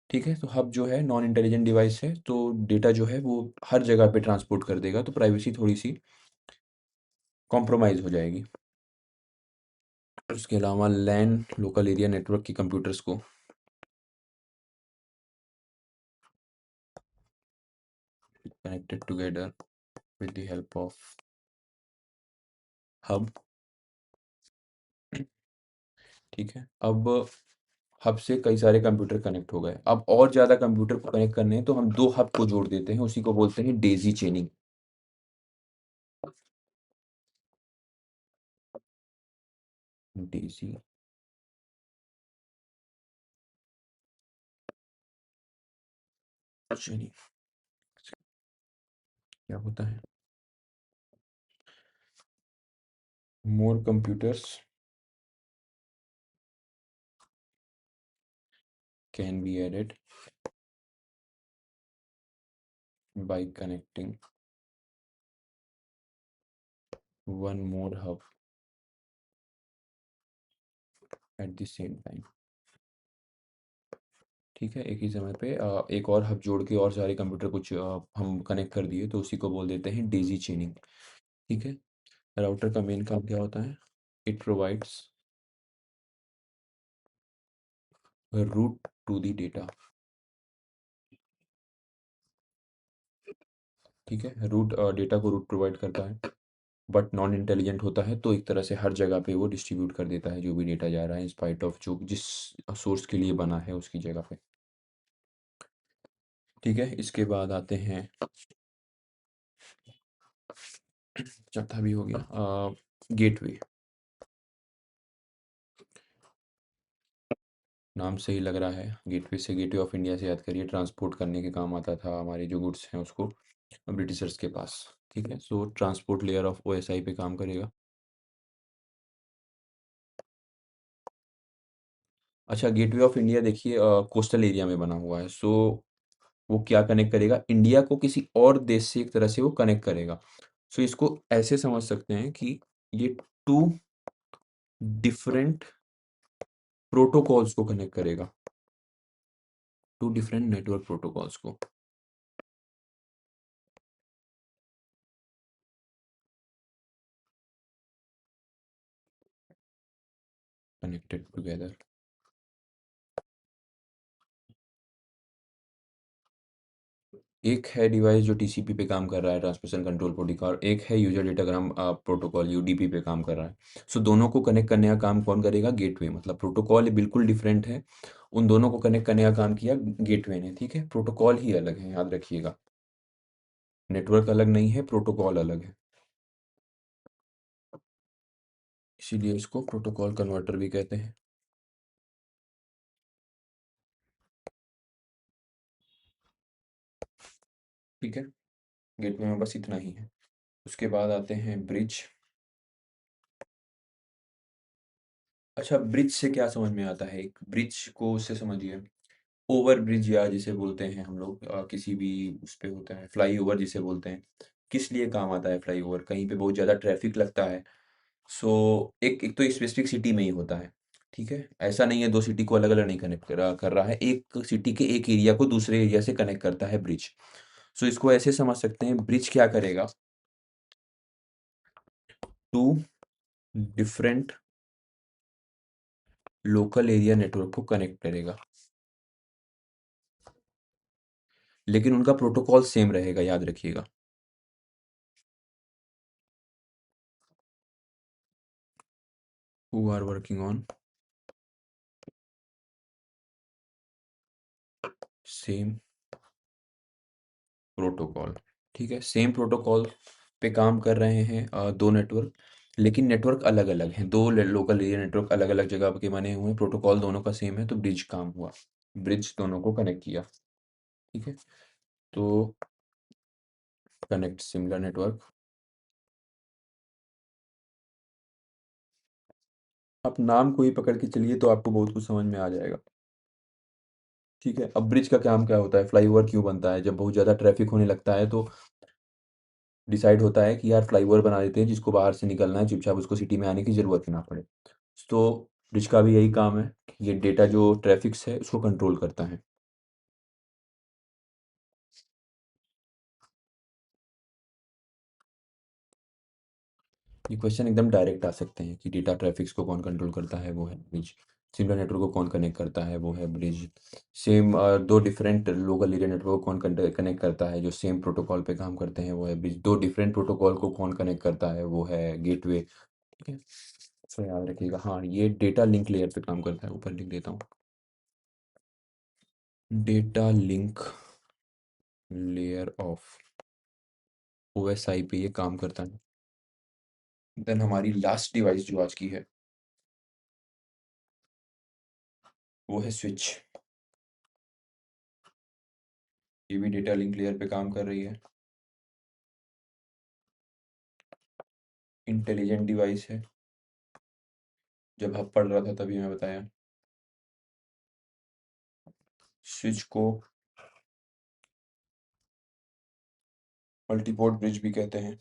ठीक है? तो हब जो है नॉन इंटेलिजेंट डिवाइस है, तो डेटा जो है वो हर जगह पे ट्रांसपोर्ट कर देगा, तो प्राइवेसी थोड़ी-सी कॉम्प्रोमाइज़ हो जाएगी। उसके अलावा लैन लोकल एरिया नेटवर्क की कंप्यूटर्स को connected together with the help of hub. ठीक है? अब हब से कई सारे कंप्यूटर कनेक्ट हो गए। अब और ज़्यादा कंप्यूटर को कनेक्ट करने हैं तो हम 2 हब को जोड़ देते हैं, उसी को बोलते हैं डेज़ी चेनिंग। डेज़ी चेनिंग क्या होता है? More computers can be added by connecting one more hub at the same time. ठीक है? एक ही समय पे एक और हब जोड़ के और सारे कंप्यूटर कुछ हम कनेक्ट कर दिए तो उसी को बोल देते हैं डेज़ी चेनिंग। ठीक है? राउटर का मेन काम क्या होता है? It provides route to the data. ठीक है? रूट डेटा को रूट प्रोवाइड करता है, बट नॉन इंटेलिजेंट होता है तो एक तरह से हर जगह पे वो डिस्ट्रीब्यूट कर देता है जो भी डेटा जा रहा है, इन स्पाइट ऑफ जो जिस सोर्स के लिए बना है उसकी जगह पे। ठीक है? इसके बाद आते हैं, चौथा भी हो गया, गेटवे। नाम से ही लग रहा है, गेटवे से गेटवे ऑफ इंडिया से याद करिए, ट्रांसपोर्ट करने के काम आता था हमारे जो गुड्स हैं उसको ब्रिटिशर्स के पास। ठीक है? सो ट्रांसपोर्ट लेयर ऑफ ओएसआई पे काम करेगा। अच्छा, गेटवे ऑफ इंडिया देखिए कोस्टल एरिया में बना हुआ है, सो वो क्या कनेक्ट करेगा, इंडिया को किसी और देश से एक तरह से वो कनेक्ट करेगा। सो इसको ऐसे समझ सकते हैं कि ये टू डिफरेंट प्रोटोकॉल्स को कनेक्ट करेगा, टू डिफरेंट नेटवर्क प्रोटोकॉल्स को कनेक्टेड टुगेदर। एक है डिवाइस जो टीसीपी पे काम कर रहा है, ट्रांसमिशन कंट्रोल प्रोटोकॉल, एक है यूजर डेटाग्राम प्रोटोकॉल यूडीपी पे काम कर रहा है। सो दोनों को कनेक्ट करने का काम कौन करेगा, गेटवे। मतलब प्रोटोकॉल बिल्कुल डिफरेंट है, उन दोनों को कनेक्ट करने का काम किया गेटवे ने। ठीक है? प्रोटोकॉल ही अलग है, याद रखिएगा, नेटवर्क अलग नहीं है, प्रोटोकॉल अलग है, इसीलिए इसको प्रोटोकॉल कन्वर्टर भी कहते हैं। ठीक है? गेटवे में बस इतना ही है। उसके बाद आते हैं ब्रिज। अच्छा, ब्रिज से क्या समझ में आता है, एक ब्रिज को उससे समझिए, ओवर ब्रिज या जिसे बोलते हैं हम लोग किसी भी उस पे होता है फ्लाई ओवर जिसे बोलते हैं। किस लिए काम आता है फ्लाई ओवर, कहीं पे बहुत ज़्यादा ट्रैफिक लगता है, सो एक एक तो स्पेसिफिक सिटी में ही होता है। ठीक है? ऐसा नहीं है दो सिटी को अलग अलग नहीं कनेक्ट कर रहा है, एक सिटी के एक एरिया को दूसरे एरिया से कनेक्ट करता है ब्रिज। सो इसको ऐसे समझ सकते हैं, ब्रिज क्या करेगा, two different local area network को कनेक्ट करेगा, लेकिन उनका प्रोटोकॉल सेम रहेगा, याद रखिएगा। Who are working on same protocol. ठीक है? सेम प्रोटोकॉल पे काम कर रहे हैं दो नेटवर्क, लेकिन नेटवर्क अलग अलग हैं, दो लोकल एरिया नेटवर्क अलग अलग जगह के बने हुए हैं, प्रोटोकॉल दोनों का सेम है, तो ब्रिज काम हुआ, ब्रिज दोनों को कनेक्ट किया। ठीक है? तो कनेक्ट सिमिलर नेटवर्क। आप नाम को ही पकड़ के चलिए तो आपको बहुत कुछ समझ में आ जाएगा। ठीक है? अब ब्रिज का काम क्या होता है, फ्लाईओवर क्यों बनता है? जब बहुत ज़्यादा ट्रैफ़िक होने लगता है तो डिसाइड होता है कि यार फ्लाईओवर बना देते हैं, जिसको बाहर से निकलना है चुपचाप उसको सिटी में आने की ज़रूरत ही ना पड़े। तो ब्रिज का भी यही काम है कि ये डेटा जो ट्रैफ़िक्स है उसको कंट्रोल करता है। ये क्वेश्चन एकदम डायरेक्ट आ सकते हैं कि डेटा ट्रैफ़िक्स को कौन कंट्रोल करता है, वो है ब्रिज। सिग्नल नेटवर्क को कौन कनेक्ट करता है, वो है bridge. Same 2 different local area network को कौन कनेक्ट करता है, जो सेम प्रोटोकॉल पे काम करते हैं, वो है ब्रिज। 2 डिफरेंट प्रोटोकॉल को कौन कनेक्ट करता है, वो है गेटवे। ठीक है? तो याद रखिएगा, हाँ, ये डेटा लिंक लेयर पे काम करता है, ऊपर लिख देता हूँ। Data link layer of OSI पे ये काम करता है। देन हमारी लास्ट डिवाइस जो आज की है, वो है स्विच। ये भी डेटा लिंक लेयर पे काम कर रही है। इंटेलिजेंट डिवाइस है। जब हब पढ़ रहा था तभी मैं बताया। स्विच को मल्टीपोर्ट ब्रिज भी कहते हैं।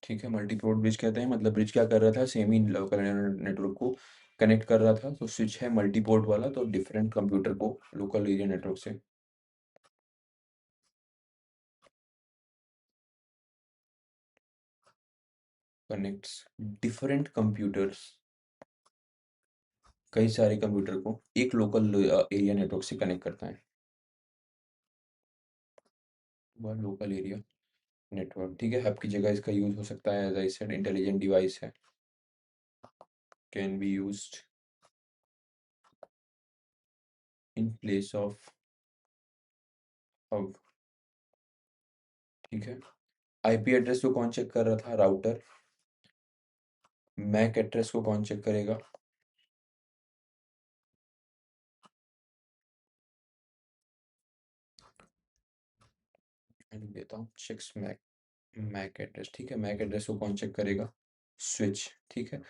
ठीक है, मल्टीपोर्ट ब्रिज कहते हैं, मतलब ब्रिज क्या कर रहा था, सेम ही लोकल नेटवर्क को कनेक्ट कर रहा था। तो स्विच है मल्टीपोर्ट वाला, तो डिफरेंट कंप्यूटर को लोकल एरिया नेटवर्क से कनेक्ट्स डिफरेंट कंप्यूटर्स, कई सारे कंप्यूटर को एक लोकल एरिया नेटवर्क से कनेक्ट करता है। वह लोकल एरिया नेटवर्क, ठीक है। हब की जगह इसका यूज हो सकता है, as I said intelligent device है, can be used in place of hub. ठीक है। आईपी एड्रेस को कौन चेक कर रहा था, राउटर। मैक एड्रेस को कौन चेक करेगा, मैं लिख देता हूँ चेक्स मैक। मैक एड्रेस, ठीक है। मैक एड्रेस को कौन चेक करेगा, स्विच। ठीक है।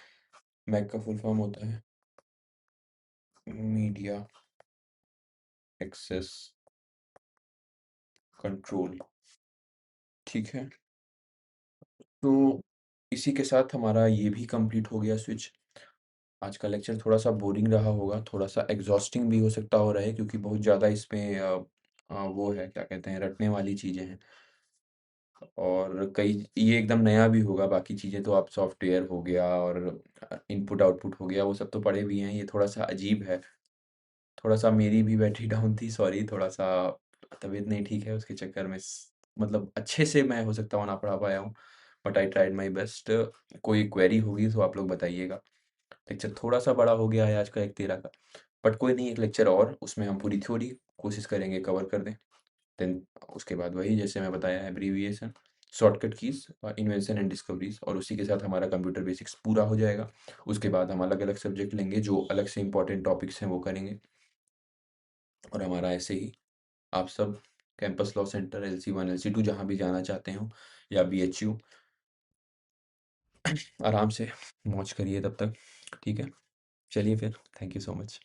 मैक का फुल फॉर्म होता है मीडिया एक्सेस कंट्रोल। ठीक है। तो इसी के साथ हमारा ये भी कंप्लीट हो गया स्विच। आज का लेक्चर थोड़ा-सा बोरिंग रहा होगा, थोड़ा-सा एग्ज़ॉस्टिंग भी हो सकता हो रहा है, क्योंकि बहुत ज़्यादा इसमें वो है, क्या कहते हैं, रटने वाली चीज़ें हैं। और कई ये एकदम नया भी होगा, बाकी चीज़ें तो आप सॉफ्टवेयर हो गया और इनपुट आउटपुट हो गया, वो सब तो पढ़े भी हैं। ये थोड़ा-सा अजीब है। थोड़ा-सा मेरी भी बैटरी डाउन थी, सॉरी, थोड़ा-सा तबीयत नहीं ठीक है, उसके चक्कर में मतलब अच्छे से मैं हो सकता है ना पढ़ा पाया हूँ, but I tried my best. कोई क्वेरी होगी तो आप लोग बताइएगा। लेक्चर थोड़ा-सा बड़ा हो गया है आज का 1:13 का, बट कोई नहीं, एक लेक्चर और, उसमें हम पूरी थ्योरी कोशिश करेंगे कवर कर दें। देन उसके बाद वही जैसे मैं बताया, abbreviation, shortcut keys, invention and discoveries, और उसी के साथ हमारा कंप्यूटर बेसिक्स पूरा हो जाएगा। उसके बाद हम अलग-अलग सब्जेक्ट लेंगे, जो अलग से इम्पोर्टेंट टॉपिक्स हैं वो करेंगे। और हमारा ऐसे ही आप सब campus law centre LC1 LC2 जहाँ भी जाना चाहते हो, या BHU, आराम से मौज करिए तब तक। ठीक है? चलिए फिर, थैंक यू सो मच।